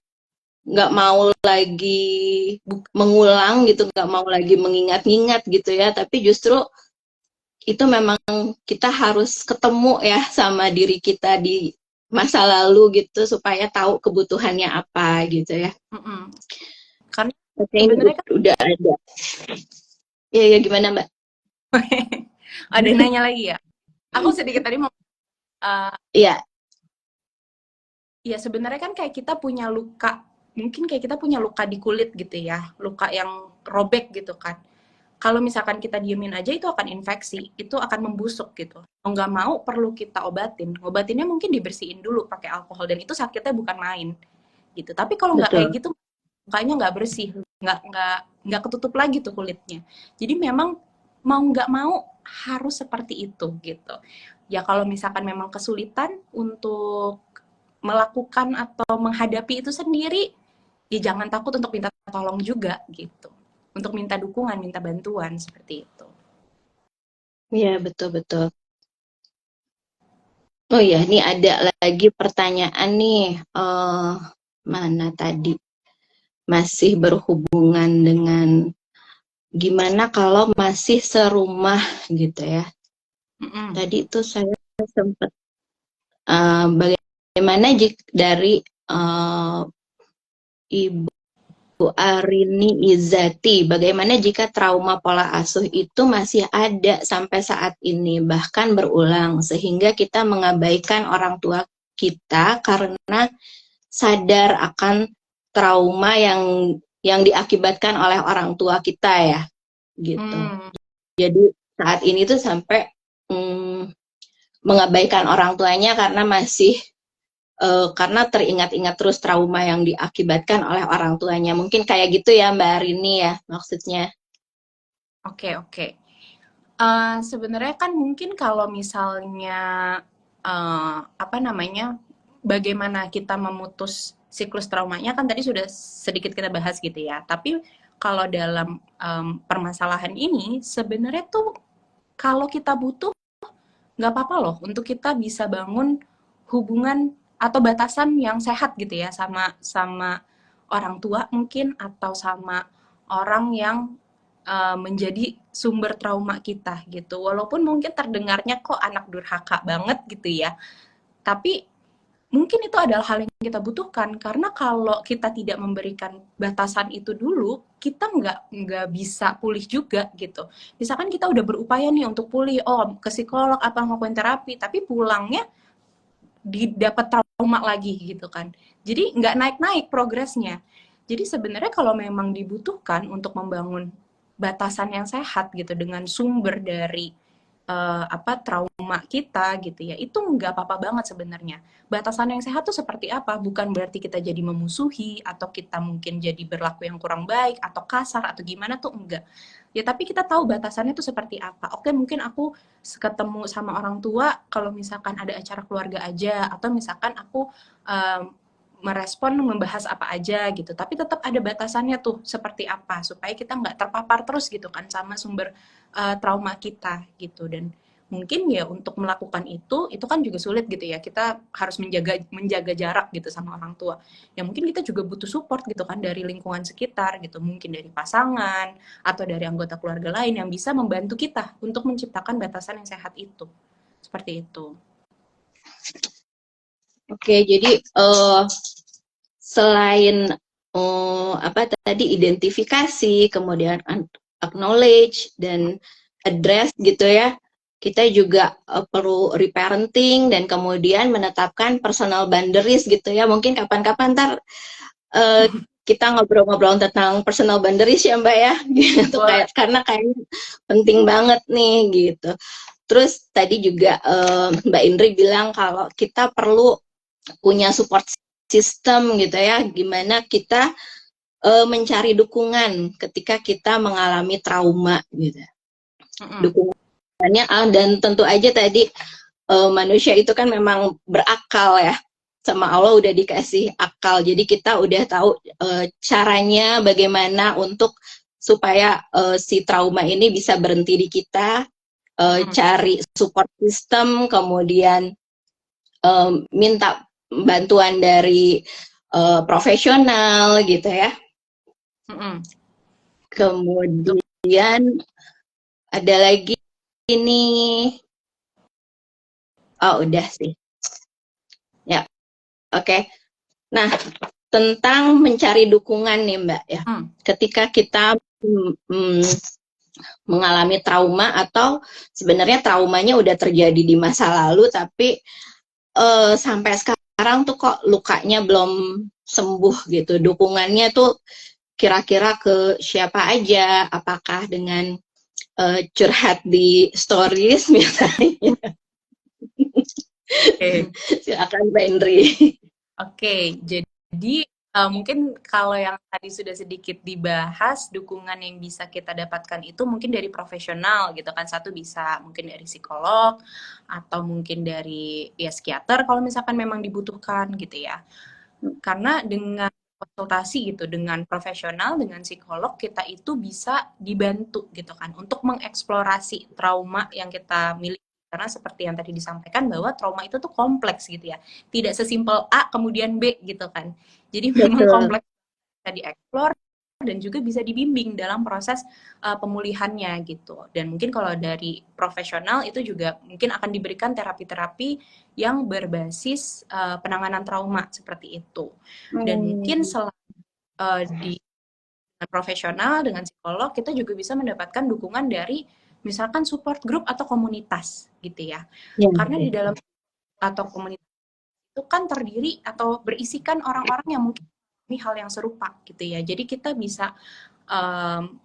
lagi mengulang gitu, nggak mau lagi mengingat-ingat gitu ya, tapi justru itu memang kita harus ketemu ya sama diri kita di masa lalu gitu supaya tahu kebutuhannya apa gitu ya. Karena sebenarnya kan udah ada. Ya gimana Mbak? Ada nanya lagi ya? Aku sedikit tadi mau. Iya. Ya sebenarnya kan kayak kita punya luka, mungkin kayak kita punya luka di kulit gitu ya, luka yang robek gitu kan. Kalau misalkan kita diemin aja itu akan infeksi, itu akan membusuk gitu. Mau nggak mau perlu kita obatin. Obatinnya mungkin dibersihin dulu pakai alkohol dan itu sakitnya bukan main gitu. Tapi kalau nggak kayak gitu, lukanya nggak bersih, nggak ketutup lagi tuh kulitnya. Jadi memang mau nggak mau harus seperti itu gitu. Ya kalau misalkan memang kesulitan untuk melakukan atau menghadapi itu sendiri, ya jangan takut untuk minta tolong juga gitu. Untuk minta dukungan, minta bantuan seperti itu. Iya, betul-betul. Oh ya, ini ada lagi pertanyaan nih. Mana tadi? Masih berhubungan dengan gimana kalau masih serumah gitu ya. Tadi itu saya sempat bagaimana jika dari Ibu Arini Izati, bagaimana jika trauma pola asuh itu masih ada sampai saat ini, bahkan berulang, sehingga kita mengabaikan orang tua kita karena sadar akan trauma yang diakibatkan oleh orang tua kita ya, gitu. Jadi saat ini tuh sampai mengabaikan orang tuanya karena masih karena teringat-ingat terus trauma yang diakibatkan oleh orang tuanya. Mungkin kayak gitu ya Mbak Arini ya maksudnya. Oke. Sebenarnya kan mungkin kalau misalnya bagaimana kita memutus siklus traumanya kan tadi sudah sedikit kita bahas gitu ya. Tapi kalau dalam permasalahan ini sebenarnya tuh kalau kita butuh nggak apa-apa loh untuk kita bisa bangun hubungan atau batasan yang sehat gitu ya sama orang tua mungkin atau sama orang yang menjadi sumber trauma kita gitu. Walaupun mungkin terdengarnya kok anak durhaka banget gitu ya. Tapi mungkin itu adalah hal yang kita butuhkan karena kalau kita tidak memberikan batasan itu dulu, kita nggak bisa pulih juga gitu. Misalkan kita udah berupaya nih untuk pulih, oh ke psikolog apa ngelakuin terapi, tapi pulangnya didapat trauma lagi gitu kan. Jadi nggak naik-naik progresnya. Jadi sebenarnya kalau memang dibutuhkan untuk membangun batasan yang sehat gitu dengan sumber dari trauma kita gitu ya, itu nggak apa-apa banget sebenarnya. Batasan yang sehat tuh seperti apa? Bukan berarti kita jadi memusuhi atau kita mungkin jadi berlaku yang kurang baik atau kasar atau gimana tuh enggak. Ya tapi kita tahu batasannya tuh seperti apa. Oke, mungkin aku ketemu sama orang tua kalau misalkan ada acara keluarga aja atau misalkan aku merespon membahas apa aja gitu, tapi tetap ada batasannya tuh seperti apa supaya kita nggak terpapar terus gitu kan sama sumber trauma kita gitu. Dan mungkin ya untuk melakukan itu kan juga sulit gitu ya, kita harus menjaga jarak gitu sama orang tua ya. Mungkin kita juga butuh support gitu kan dari lingkungan sekitar gitu, mungkin dari pasangan atau dari anggota keluarga lain yang bisa membantu kita untuk menciptakan batasan yang sehat itu, seperti itu. Oke, jadi selain identifikasi, kemudian acknowledge dan address gitu ya, kita juga perlu reparenting dan kemudian menetapkan personal boundaries gitu ya. Mungkin kapan-kapan ntar kita ngobrol-ngobrol tentang personal boundaries ya Mbak ya, gitu karena kayaknya penting banget nih gitu. Terus tadi juga Mbak Indri bilang kalau kita perlu punya support system gitu ya, gimana kita mencari dukungan ketika kita mengalami trauma gitu. Dukungannya dan tentu aja tadi manusia itu kan memang berakal ya, sama Allah udah dikasih akal, jadi kita udah tahu caranya bagaimana untuk supaya si trauma ini bisa berhenti di kita, cari support system, kemudian minta bantuan dari profesional gitu ya. Kemudian ada lagi ini, oh udah sih ya, oke. Nah, tentang mencari dukungan nih Mbak ya, ketika kita mengalami trauma atau sebenarnya traumanya udah terjadi di masa lalu tapi sampai sekarang tuh kok lukanya belum sembuh gitu. Dukungannya tuh kira-kira ke siapa aja? Apakah dengan curhat di stories misalnya? Silakan Mbak Indri. Oke, jadi mungkin kalau yang tadi sudah sedikit dibahas, dukungan yang bisa kita dapatkan itu mungkin dari profesional gitu kan. Satu bisa mungkin dari psikolog atau mungkin dari ya psikiater kalau misalkan memang dibutuhkan gitu ya. Karena dengan konsultasi gitu dengan profesional, dengan psikolog, kita itu bisa dibantu gitu kan untuk mengeksplorasi trauma yang kita miliki. Karena seperti yang tadi disampaikan bahwa trauma itu tuh kompleks gitu ya. Tidak sesimpel A kemudian B gitu kan. Jadi memang kompleks, bisa dieksplor dan juga bisa dibimbing dalam proses pemulihannya gitu. Dan mungkin kalau dari profesional itu juga mungkin akan diberikan terapi-terapi yang berbasis penanganan trauma seperti itu. Dan mungkin selain di profesional dengan psikolog, kita juga bisa mendapatkan dukungan dari misalkan support group atau komunitas gitu ya. Karena di dalam atau komunitas itu kan terdiri atau berisikan orang-orang yang mungkin ini hal yang serupa gitu ya. Jadi kita bisa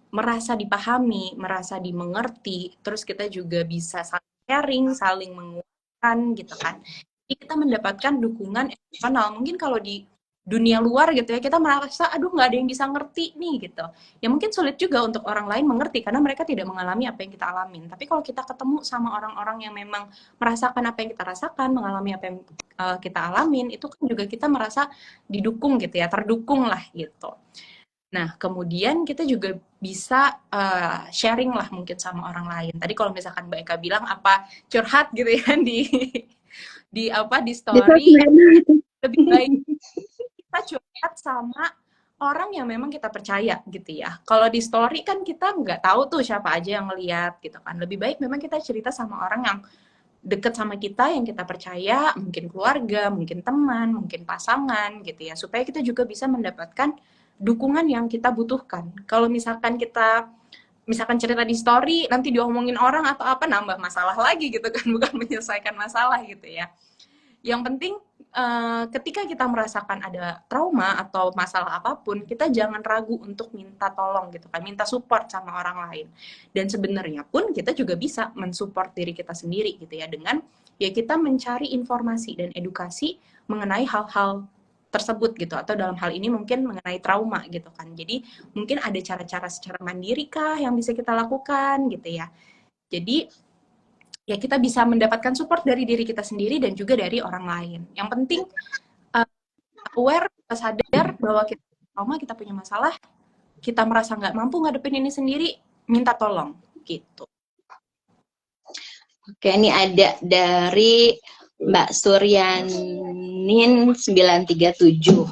merasa dipahami, merasa dimengerti, terus kita juga bisa saling sharing, saling menguatkan gitu kan. Jadi kita mendapatkan dukungan emosional. Mungkin kalau di dunia luar gitu ya, kita merasa aduh nggak ada yang bisa ngerti nih gitu. Ya mungkin sulit juga untuk orang lain mengerti karena mereka tidak mengalami apa yang kita alamin. Tapi kalau kita ketemu sama orang-orang yang memang merasakan apa yang kita rasakan, mengalami apa yang kita alamin, itu kan juga kita merasa didukung gitu ya, terdukung lah gitu. Nah, kemudian kita juga bisa sharing lah mungkin sama orang lain. Tadi kalau misalkan Mbak Eka bilang apa curhat gitu ya di story, lebih baik kita curhat sama orang yang memang kita percaya gitu ya. Kalau di story kan kita nggak tahu tuh siapa aja yang ngeliat gitu kan. Lebih baik memang kita cerita sama orang yang deket sama kita, yang kita percaya, mungkin keluarga, mungkin teman, mungkin pasangan gitu ya. Supaya kita juga bisa mendapatkan dukungan yang kita butuhkan. Kalau misalkan kita cerita di story nanti diomongin orang atau apa, nambah masalah lagi gitu kan, bukan menyelesaikan masalah gitu ya. Yang penting ketika kita merasakan ada trauma atau masalah apapun, kita jangan ragu untuk minta tolong gitu kan, minta support sama orang lain. Dan sebenarnya pun kita juga bisa mensupport diri kita sendiri gitu ya, dengan ya kita mencari informasi dan edukasi mengenai hal-hal tersebut gitu, atau dalam hal ini mungkin mengenai trauma gitu kan. Jadi mungkin ada cara-cara secara mandiri kah yang bisa kita lakukan gitu ya. Jadi ya kita bisa mendapatkan support dari diri kita sendiri dan juga dari orang lain. Yang penting aware, kita sadar bahwa kita trauma, kita punya masalah, kita merasa nggak mampu ngadepin ini sendiri, minta tolong gitu. Oke, ini ada dari Mbak Suryanin 937.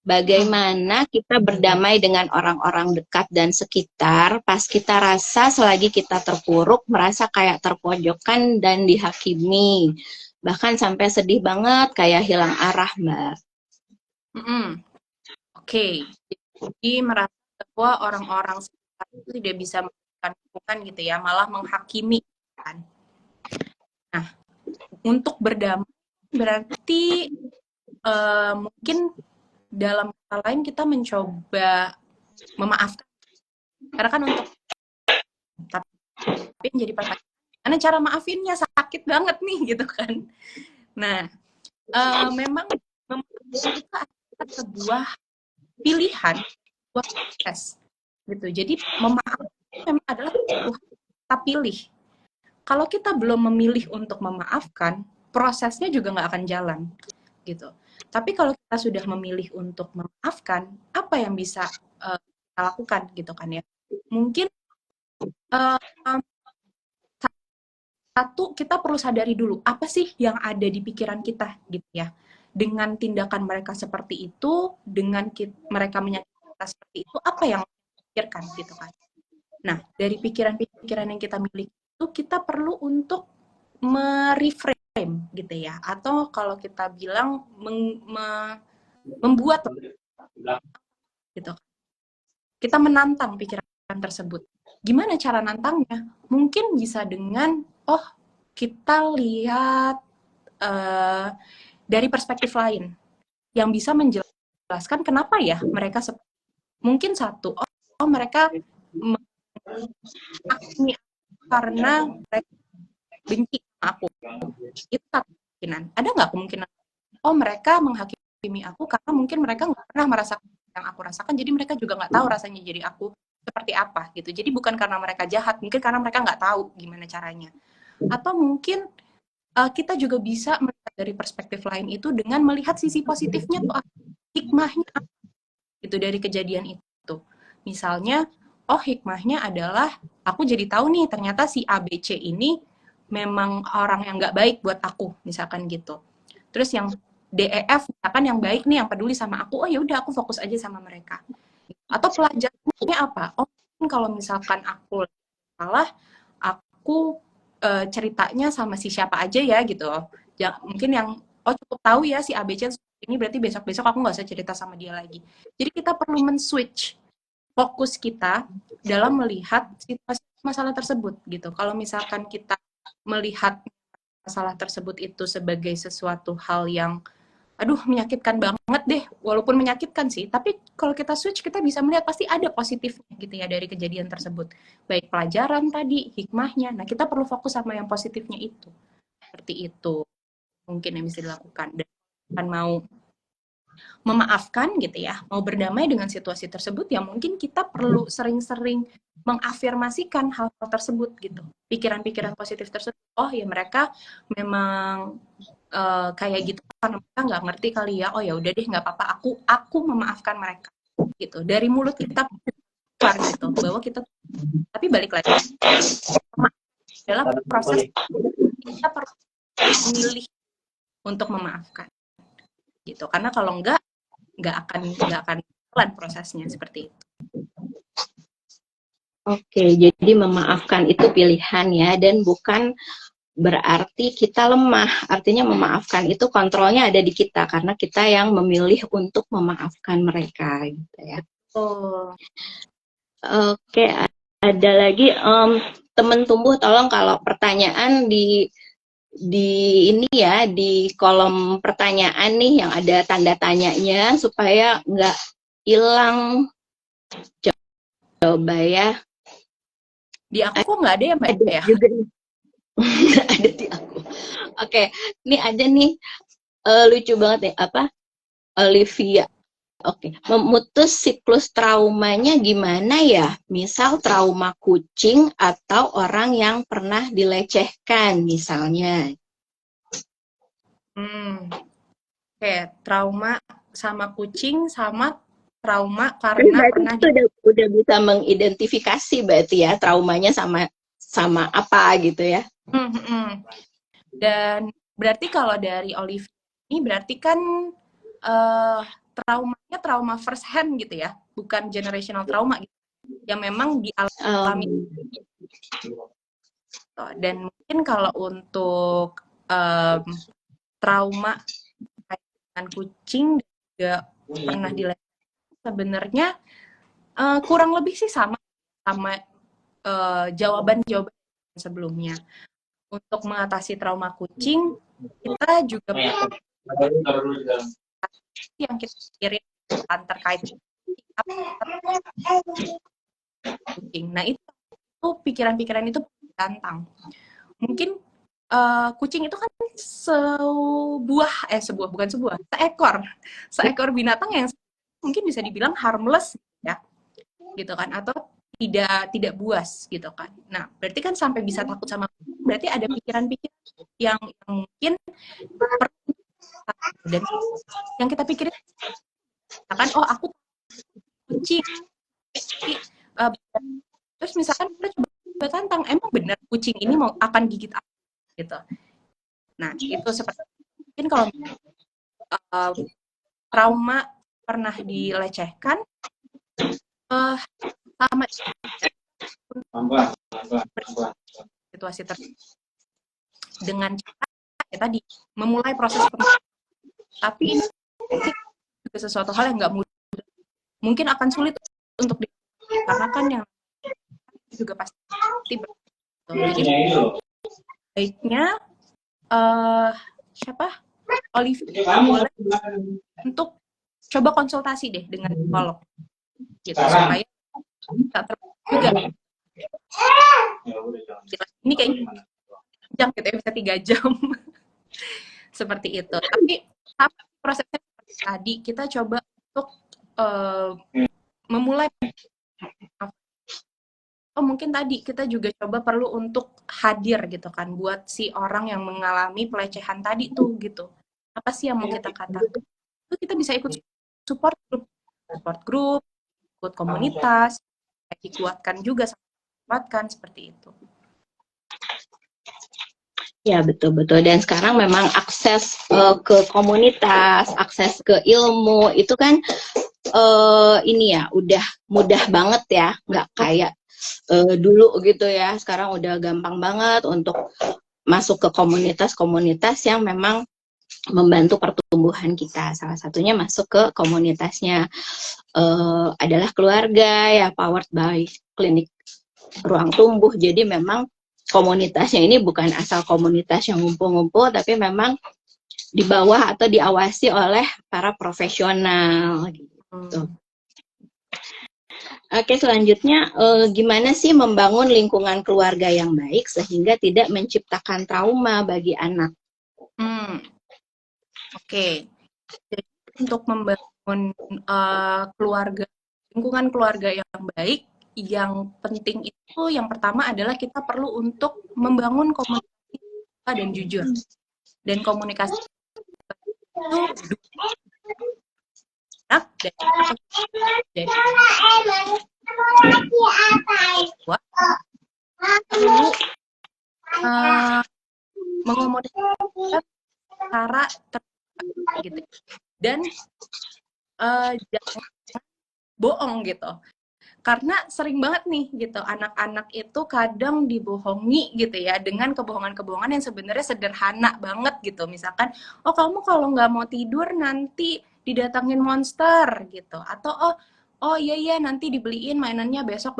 Bagaimana kita berdamai dengan orang-orang dekat dan sekitar pas kita rasa selagi kita terpuruk, merasa kayak terpojokkan dan dihakimi. Bahkan sampai sedih banget, kayak hilang arah, Mbak. Oke. Jadi merasa bahwa orang-orang sekitar itu tidak bisa memberikan dukungan gitu ya, malah menghakimi kan. Nah, untuk berdamai berarti mungkin dalam kata lain kita mencoba memaafkan. Karena kan untuk tapi menjadi pertanyaan, gimana cara maafinnya, sakit banget nih gitu kan. Nah, memang memaafkan itu adalah sebuah pilihan, sebuah proses gitu. Jadi memaafkan memang adalah sebuah kita pilih. Kalau kita belum memilih untuk memaafkan, prosesnya juga nggak akan jalan gitu. Tapi kalau kita sudah memilih untuk memaafkan, apa yang bisa kita lakukan gitu kan ya? Mungkin uh, satu, kita perlu sadari dulu apa sih yang ada di pikiran kita gitu ya. Dengan tindakan mereka seperti itu, dengan mereka menyakiti kita seperti itu, apa yang pikirkan gitu kan. Nah, dari pikiran-pikiran yang kita miliki itu kita perlu untuk mereframe gitu ya, atau kalau kita bilang membuat gitu. Kita menantang pikiran tersebut. Gimana cara nantangnya? Mungkin bisa dengan kita lihat dari perspektif lain yang bisa menjelaskan kenapa ya mereka mungkin satu, mereka menghakimi karena mereka benci sama aku. Itu satu kemungkinan. Ada nggak kemungkinan mereka menghakimi aku karena mungkin mereka nggak pernah merasakan yang aku rasakan, jadi mereka juga nggak tahu rasanya jadi aku seperti apa gitu. Jadi bukan karena mereka jahat, mungkin karena mereka nggak tahu gimana caranya. Atau mungkin kita juga bisa melihat dari perspektif lain itu dengan melihat sisi positifnya tuh, hikmahnya itu dari kejadian itu. Misalnya, hikmahnya adalah aku jadi tahu nih ternyata si ABC ini memang orang yang nggak baik buat aku, misalkan gitu. Terus yang DEF misalkan yang baik nih, yang peduli sama aku, ya udah aku fokus aja sama mereka. Atau pelajarannya apa? Kalau misalkan aku salah, aku ceritanya sama si siapa aja ya gitu. Ya, mungkin yang cukup tahu ya si ABC ini, berarti besok-besok aku nggak usah cerita sama dia lagi. Jadi kita perlu men-switch fokus kita dalam melihat situasi masalah tersebut gitu. Kalau misalkan kita melihat masalah tersebut itu sebagai sesuatu hal yang menyakitkan banget deh, walaupun menyakitkan sih, tapi kalau kita switch kita bisa melihat pasti ada positifnya gitu ya dari kejadian tersebut, baik pelajaran tadi, hikmahnya. Nah, kita perlu fokus sama yang positifnya itu, seperti itu mungkin yang bisa dilakukan. Dan kan mau memaafkan gitu ya, mau berdamai dengan situasi tersebut, ya mungkin kita perlu sering-sering mengafirmasikan hal-hal tersebut gitu, pikiran-pikiran positif tersebut. Ya mereka memang kayak gitu karena mereka nggak ngerti kali ya. Ya udah deh, nggak apa-apa, aku memaafkan mereka gitu. Dari mulut kita keluar gitu bahwa kita, tapi balik lagi adalah proses kita perlu memilih untuk memaafkan gitu. Karena kalau nggak akan jalan prosesnya seperti itu. Oke, jadi memaafkan itu pilihan ya, dan bukan berarti kita lemah. Artinya memaafkan itu kontrolnya ada di kita karena kita yang memilih untuk memaafkan mereka gitu ya. Oke, ada lagi teman tumbuh, tolong kalau pertanyaan di ini ya, di kolom pertanyaan nih yang ada tanda tanyanya supaya nggak hilang. Coba ya. Di aku nggak ada ya Mbak ada ya? Juga nggak ada di aku. Oke, ini ada nih lucu banget ya, Olivia. Oke, memutus siklus traumanya gimana ya? Misal trauma kucing atau orang yang pernah dilecehkan misalnya. Oke, trauma sama kucing sama trauma karena pernah udah bisa mengidentifikasi berarti ya traumanya sama apa gitu ya. Dan berarti kalau dari Olivia ini berarti kan traumanya trauma first hand gitu ya, bukan generational trauma gitu, yang memang dialami. Dan mungkin kalau untuk trauma dengan kucing juga pernah dilecehkan, sebenarnya kurang lebih sih sama jawaban sebelumnya. Untuk mengatasi trauma kucing, kita juga yang kita pikirin kan terkait kucing. Nah itu pikiran-pikiran itu tantang. Mungkin kucing itu kan seekor binatang yang mungkin bisa dibilang harmless ya, gitu kan, atau tidak buas gitu kan. Nah, berarti kan sampai bisa takut sama kucing, berarti ada pikiran-pikiran yang mungkin perlu, dan yang kita pikirin kan, oh aku kucing, uh, terus misalkan kita coba tantang, emang benar kucing ini mau akan gigit aku gitu. Nah, itu seperti mungkin kalau trauma pernah dilecehkan, sama situasi dengan cara ya tadi memulai proses tapi ini juga sesuatu hal yang nggak mudah, mungkin akan sulit untuk karena kan yang juga pasti jadi baiknya Olivia boleh untuk coba konsultasi deh dengan psikolog gitu supaya tak juga ini kayaknya jam gitu ya, bisa 3 jam seperti itu. Tapi prosesnya tadi kita coba untuk memulai, mungkin tadi kita juga coba perlu untuk hadir gitu kan buat si orang yang mengalami pelecehan tadi tuh gitu. Apa sih yang mau kita katakan? Itu kita bisa ikut support group, ikut komunitas, dikuatkan juga, kuatkan seperti itu. Ya, betul-betul. Dan sekarang memang akses ke komunitas, akses ke ilmu itu kan ini ya udah mudah banget ya, nggak kayak dulu gitu ya. Sekarang udah gampang banget untuk masuk ke komunitas-komunitas yang memang membantu pertumbuhan kita. Salah satunya masuk ke komunitasnya adalah keluarga ya, powered by klinik ruang tumbuh. Jadi memang komunitasnya ini bukan asal komunitas yang ngumpul-ngumpul, tapi memang di bawah atau diawasi oleh para profesional gitu. Oke, selanjutnya gimana sih membangun lingkungan keluarga yang baik sehingga tidak menciptakan trauma bagi anak? Oke. Jadi untuk membangun lingkungan keluarga yang baik, yang penting itu yang pertama adalah kita perlu untuk membangun komunikasi dan jujur. Dan komunikasi itu dari perlu mengomunikasikan cara gitu, dan jangan bohong gitu, karena sering banget nih gitu anak-anak itu kadang dibohongi gitu ya dengan kebohongan-kebohongan yang sebenarnya sederhana banget gitu. Misalkan, oh kamu kalau nggak mau tidur nanti didatangin monster gitu, atau oh iya nanti dibeliin mainannya besok,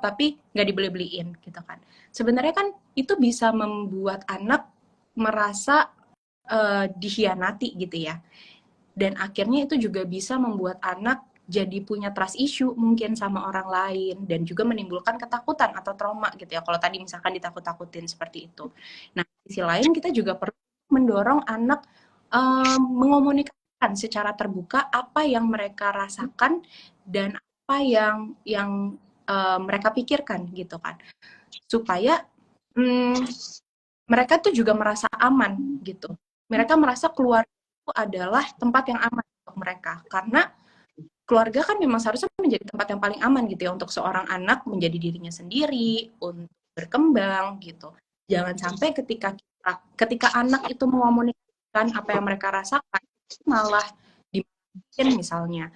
tapi nggak dibeliin gitu kan. Sebenarnya kan itu bisa membuat anak merasa dikhianati gitu ya, dan akhirnya itu juga bisa membuat anak jadi punya trust issue mungkin sama orang lain, dan juga menimbulkan ketakutan atau trauma gitu ya, kalau tadi misalkan ditakut-takutin seperti itu. Nah, di sisi lain kita juga perlu mendorong anak mengomunikasikan secara terbuka apa yang mereka rasakan dan apa yang mereka pikirkan gitu kan, supaya mereka tuh juga merasa aman gitu. Mereka merasa keluarga itu adalah tempat yang aman untuk mereka, karena keluarga kan memang seharusnya menjadi tempat yang paling aman gitu ya untuk seorang anak menjadi dirinya sendiri, untuk berkembang gitu. Jangan sampai ketika anak itu mengomunikasikan apa yang mereka rasakan malah dimarahin misalnya,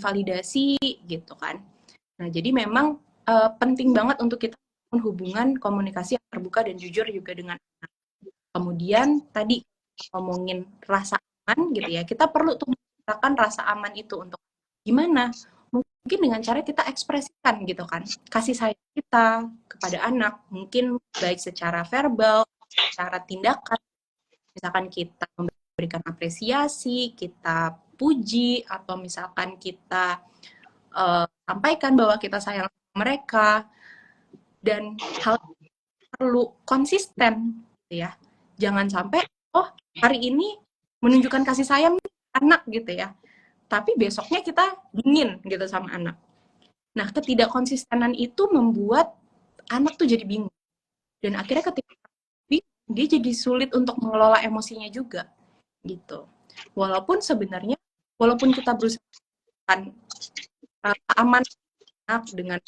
validasi gitu kan. Nah, jadi memang penting banget untuk kita hubungan komunikasi yang terbuka dan jujur juga dengan anak. Kemudian tadi ngomongin rasa aman gitu ya, kita perlu tuh menciptakan rasa aman itu untuk gimana? Mungkin dengan cara kita ekspresikan gitu kan, kasih sayang kita kepada anak, mungkin baik secara verbal, secara tindakan. Misalkan kita memberikan apresiasi, kita puji atau misalkan kita sampaikan bahwa kita sayang sama mereka, dan hal perlu konsisten gitu ya. Jangan sampai oh hari ini menunjukkan kasih sayang anak gitu ya, tapi besoknya kita dingin gitu sama anak. Nah, ketidakkonsistenan itu membuat anak tuh jadi bingung, dan akhirnya ketika dia jadi sulit untuk mengelola emosinya juga gitu. Walaupun sebenarnya walaupun kita berusaha aman dengan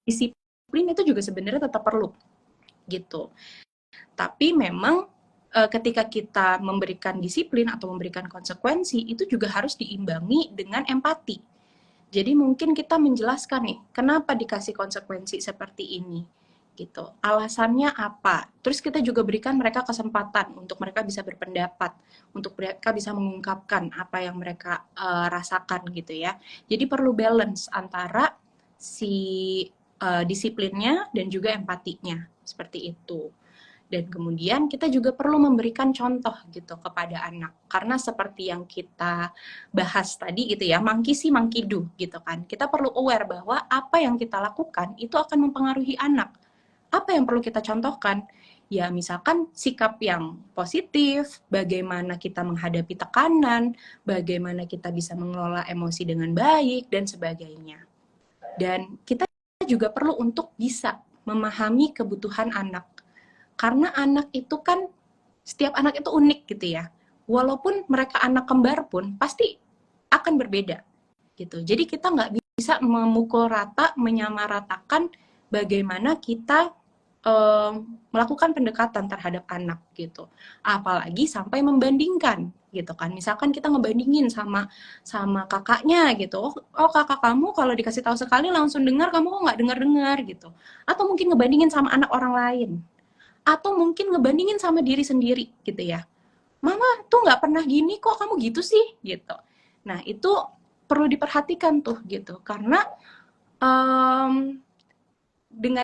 disiplin itu juga sebenarnya tetap perlu gitu. Tapi memang ketika kita memberikan disiplin atau memberikan konsekuensi itu juga harus diimbangi dengan empati. Jadi mungkin kita menjelaskan nih, kenapa dikasih konsekuensi seperti ini gitu. Alasannya apa? Terus kita juga berikan mereka kesempatan untuk mereka bisa berpendapat, untuk mereka bisa mengungkapkan apa yang mereka rasakan gitu ya. Jadi perlu balance antara si disiplinnya dan juga empatinya, seperti itu. Dan kemudian kita juga perlu memberikan contoh gitu kepada anak, karena seperti yang kita bahas tadi gitu ya, monkey see monkey do gitu kan, kita perlu aware bahwa apa yang kita lakukan itu akan mempengaruhi anak. Apa yang perlu kita contohkan? Ya misalkan sikap yang positif, bagaimana kita menghadapi tekanan, bagaimana kita bisa mengelola emosi dengan baik, dan sebagainya. Dan kita juga perlu untuk bisa memahami kebutuhan anak. Karena anak itu kan, setiap anak itu unik gitu ya. Walaupun mereka anak kembar pun, pasti akan berbeda gitu. Jadi kita nggak bisa memukul rata, menyamaratakan bagaimana kita melakukan pendekatan terhadap anak gitu. Apalagi sampai membandingkan gitu kan. Misalkan kita ngebandingin sama kakaknya gitu. Oh kakak kamu kalau dikasih tahu sekali langsung dengar, kamu kok nggak dengar-dengar gitu. Atau mungkin ngebandingin sama anak orang lain. Atau mungkin ngebandingin sama diri sendiri gitu ya. Mama tuh nggak pernah gini kok, kamu gitu sih gitu. Nah itu perlu diperhatikan tuh gitu. Karena dengan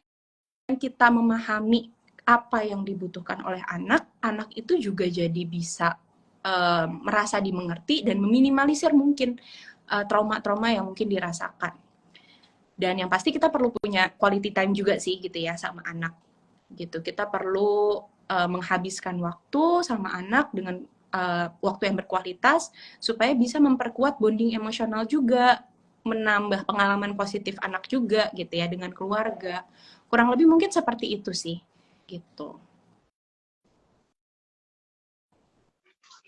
kita memahami apa yang dibutuhkan oleh anak, anak itu juga jadi bisa merasa dimengerti dan meminimalisir mungkin trauma-trauma yang mungkin dirasakan. Dan yang pasti kita perlu punya quality time juga sih gitu ya sama anak. Gitu. Kita perlu menghabiskan waktu sama anak dengan waktu yang berkualitas supaya bisa memperkuat bonding emosional juga, menambah pengalaman positif anak juga gitu ya dengan keluarga. Kurang lebih mungkin seperti itu sih gitu.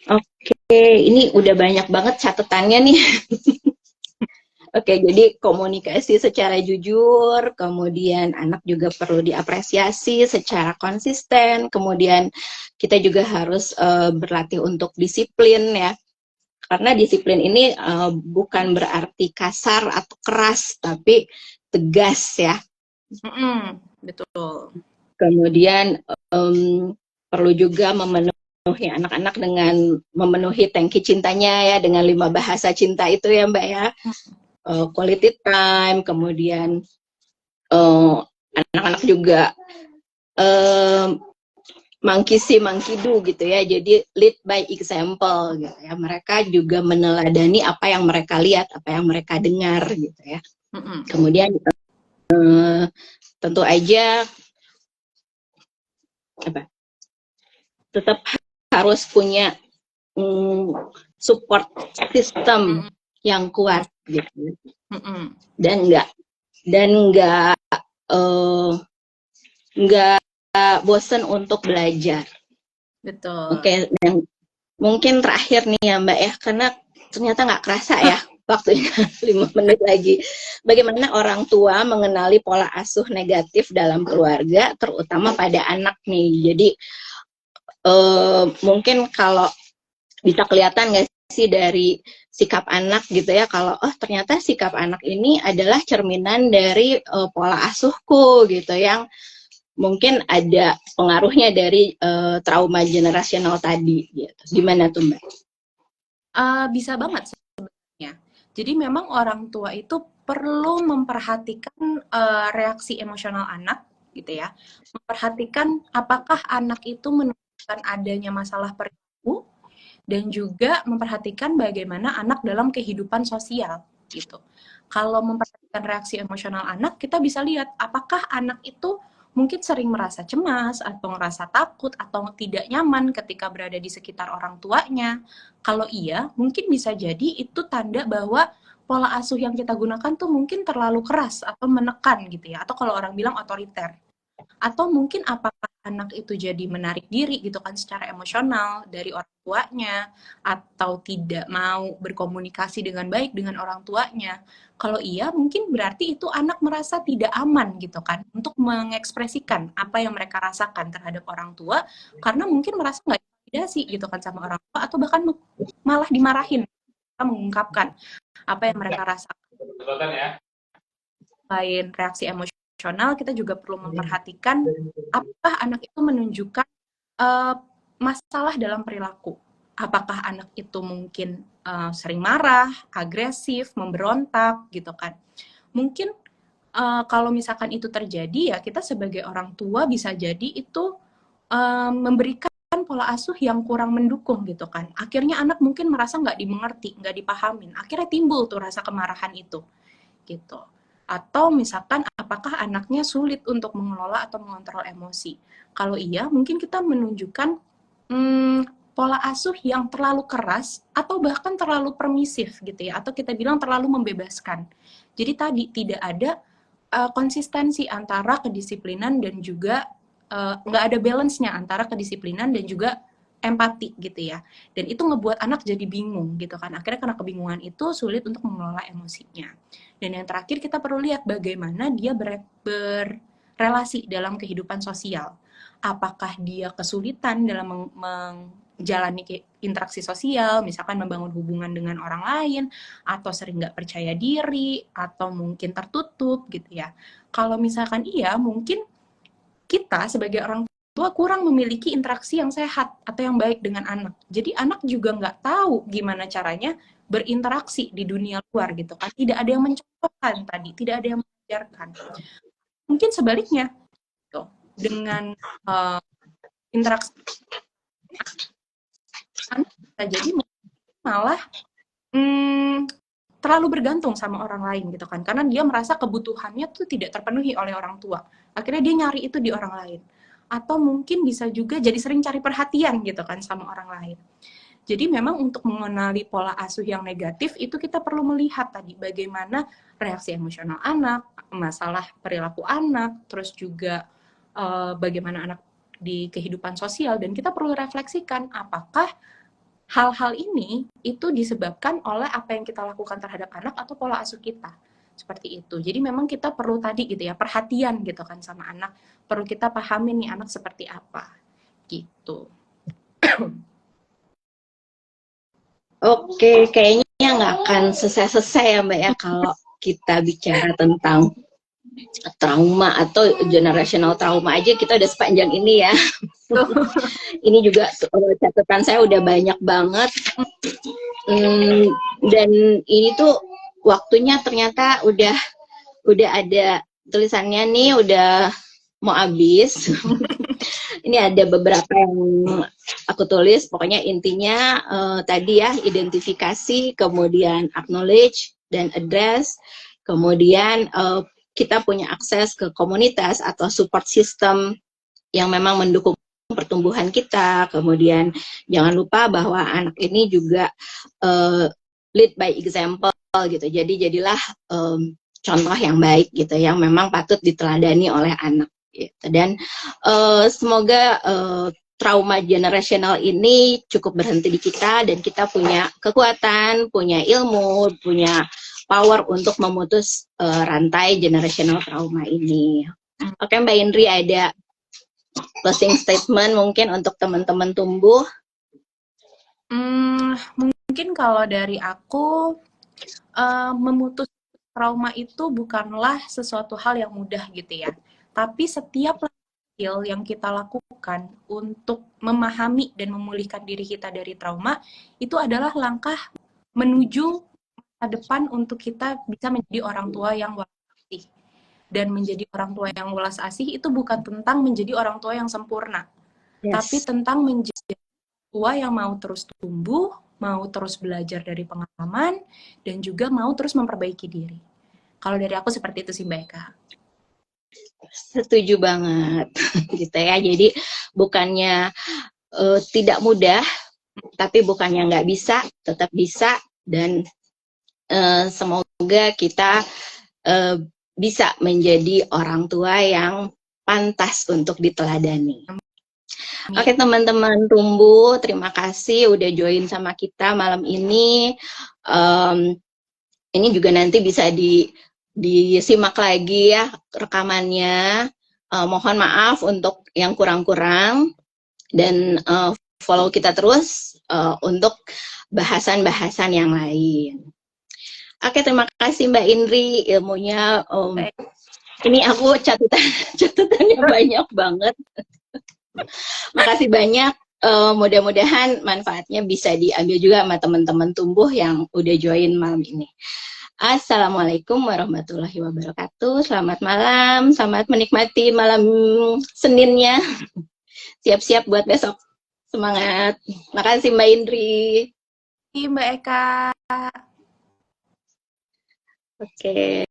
Oke, ini udah banyak banget catatannya nih. Oke, jadi komunikasi secara jujur, kemudian anak juga perlu diapresiasi secara konsisten, kemudian kita juga harus berlatih untuk disiplin ya. Karena disiplin ini bukan berarti kasar atau keras, tapi tegas ya. Betul. Kemudian perlu juga memenuhi anak-anak dengan memenuhi tangki cintanya ya, dengan 5 bahasa cinta itu ya Mbak ya. Quality time, kemudian anak-anak juga monkey see monkey do gitu ya, jadi lead by example gitu ya, mereka juga meneladani apa yang mereka lihat, apa yang mereka dengar gitu ya. Kemudian tentu aja tetap harus punya support system yang kuat gitu, dan nggak bosen untuk belajar. Betul. Oke, dan mungkin terakhir nih ya Mbak ya, karena ternyata nggak kerasa ya waktunya 5 menit lagi. Bagaimana orang tua mengenali pola asuh negatif dalam keluarga, terutama pada anak nih. Jadi mungkin kalau bisa kelihatan nggak sih dari sikap anak gitu ya, kalau oh ternyata sikap anak ini adalah cerminan dari pola asuhku gitu, yang mungkin ada pengaruhnya dari trauma generasional tadi gitu. Gimana tuh Mbak? Bisa banget sebenarnya. Jadi memang orang tua itu perlu memperhatikan reaksi emosional anak gitu ya. Memperhatikan apakah anak itu menunjukkan adanya masalah perilaku dan juga memperhatikan bagaimana anak dalam kehidupan sosial gitu. Kalau memperhatikan reaksi emosional anak, kita bisa lihat apakah anak itu mungkin sering merasa cemas atau merasa takut atau tidak nyaman ketika berada di sekitar orang tuanya. Kalau iya, mungkin bisa jadi itu tanda bahwa pola asuh yang kita gunakan tuh mungkin terlalu keras atau menekan gitu ya, atau kalau orang bilang otoriter. Atau mungkin apakah anak itu jadi menarik diri gitu kan secara emosional dari orang tuanya, atau tidak mau berkomunikasi dengan baik dengan orang tuanya. Kalau iya, mungkin berarti itu anak merasa tidak aman gitu kan untuk mengekspresikan apa yang mereka rasakan terhadap orang tua, karena mungkin merasa nggak divalidasi gitu kan sama orang tua, atau bahkan malah dimarahin mengungkapkan apa yang mereka rasakan. Selain reaksi emosional, kita juga perlu memperhatikan apakah anak itu menunjukkan masalah dalam perilaku. Apakah anak itu mungkin sering marah, agresif, memberontak, gitu kan. Mungkin kalau misalkan itu terjadi, ya kita sebagai orang tua bisa jadi itu memberikan pola asuh yang kurang mendukung gitu kan. Akhirnya anak mungkin merasa nggak dimengerti, nggak dipahamin. Akhirnya timbul tuh rasa kemarahan itu gitu. Atau misalkan apakah anaknya sulit untuk mengelola atau mengontrol emosi. Kalau iya, mungkin kita menunjukkan pola asuh yang terlalu keras atau bahkan terlalu permisif gitu ya, atau kita bilang terlalu membebaskan. Jadi tadi tidak ada konsistensi antara kedisiplinan dan juga nggak ada balance-nya antara kedisiplinan dan juga empati gitu ya. Dan itu ngebuat anak jadi bingung gitu kan. Akhirnya karena kebingungan itu sulit untuk mengelola emosinya. Dan yang terakhir kita perlu lihat bagaimana dia berrelasi dalam kehidupan sosial. Apakah dia kesulitan dalam menjalani interaksi sosial, misalkan membangun hubungan dengan orang lain, atau sering nggak percaya diri, atau mungkin tertutup gitu ya. Kalau misalkan iya, mungkin kita sebagai orang tua kurang memiliki interaksi yang sehat atau yang baik dengan anak. Jadi anak juga nggak tahu gimana caranya berinteraksi di dunia luar gitu kan. Tidak ada yang mencontohkan tadi, tidak ada yang mengajarkan. Mungkin sebaliknya, gitu. Dengan interaksi anak bisa jadi malah terlalu bergantung sama orang lain gitu kan. Karena dia merasa kebutuhannya tuh tidak terpenuhi oleh orang tua. Akhirnya dia nyari itu di orang lain. Atau mungkin bisa juga jadi sering cari perhatian gitu kan sama orang lain. Jadi memang untuk mengenali pola asuh yang negatif itu kita perlu melihat tadi bagaimana reaksi emosional anak, masalah perilaku anak, terus juga bagaimana anak di kehidupan sosial, dan kita perlu refleksikan apakah hal-hal ini itu disebabkan oleh apa yang kita lakukan terhadap anak atau pola asuh kita. Seperti itu. Jadi memang kita perlu tadi gitu ya, perhatian gitu kan sama anak. Perlu kita pahami nih anak seperti apa. Gitu. Oke, kayaknya nggak akan selesai-selesai ya Mbak ya kalau kita bicara tentang trauma atau generational trauma aja kita udah sepanjang ini ya. Ini juga catatan saya udah banyak banget. Dan ini tuh waktunya ternyata udah ada tulisannya nih udah mau habis. Ini ada beberapa yang aku tulis, pokoknya intinya tadi ya identifikasi, kemudian acknowledge dan address, kemudian kita punya akses ke komunitas atau support system yang memang mendukung pertumbuhan kita, kemudian jangan lupa bahwa anak ini juga lead by example gitu, jadi jadilah contoh yang baik gitu, yang memang patut diteladani oleh anak gitu. Dan semoga trauma generasional ini cukup berhenti di kita dan kita punya kekuatan, punya ilmu, punya power untuk memutus rantai generational trauma ini. Oke Mbak Indri, ada closing statement mungkin untuk teman-teman tumbuh? Mungkin kalau dari aku, memutus trauma itu bukanlah sesuatu hal yang mudah gitu ya. Tapi setiap skill yang kita lakukan untuk memahami dan memulihkan diri kita dari trauma, itu adalah langkah menuju masa depan untuk kita bisa menjadi orang tua yang welas asih. Dan menjadi orang tua yang welas asih itu bukan tentang menjadi orang tua yang sempurna, tapi tentang menjadi tua yang mau terus tumbuh, mau terus belajar dari pengalaman, dan juga mau terus memperbaiki diri. Kalau dari aku seperti itu sih Mbak Eka. Setuju banget gitu ya. Jadi bukannya tidak mudah, tapi bukannya nggak bisa, tetap bisa. Dan semoga kita bisa menjadi orang tua yang pantas untuk diteladani. Oke teman-teman Tumbuh, terima kasih udah join sama kita malam ini. Ini juga nanti bisa disimak lagi ya rekamannya. Mohon maaf untuk yang kurang-kurang dan follow kita terus untuk bahasan-bahasan yang lain. Oke, terima kasih Mbak Indri ilmunya. Ini aku catatannya banyak banget. Makasih banyak. Mudah-mudahan manfaatnya bisa diambil juga sama teman-teman Tumbuh yang udah join malam ini. Assalamualaikum warahmatullahi wabarakatuh. Selamat malam, selamat menikmati malam Seninnya. Siap-siap buat besok. Semangat. Makasih Mbak Indri. Mbak Eka. Oke.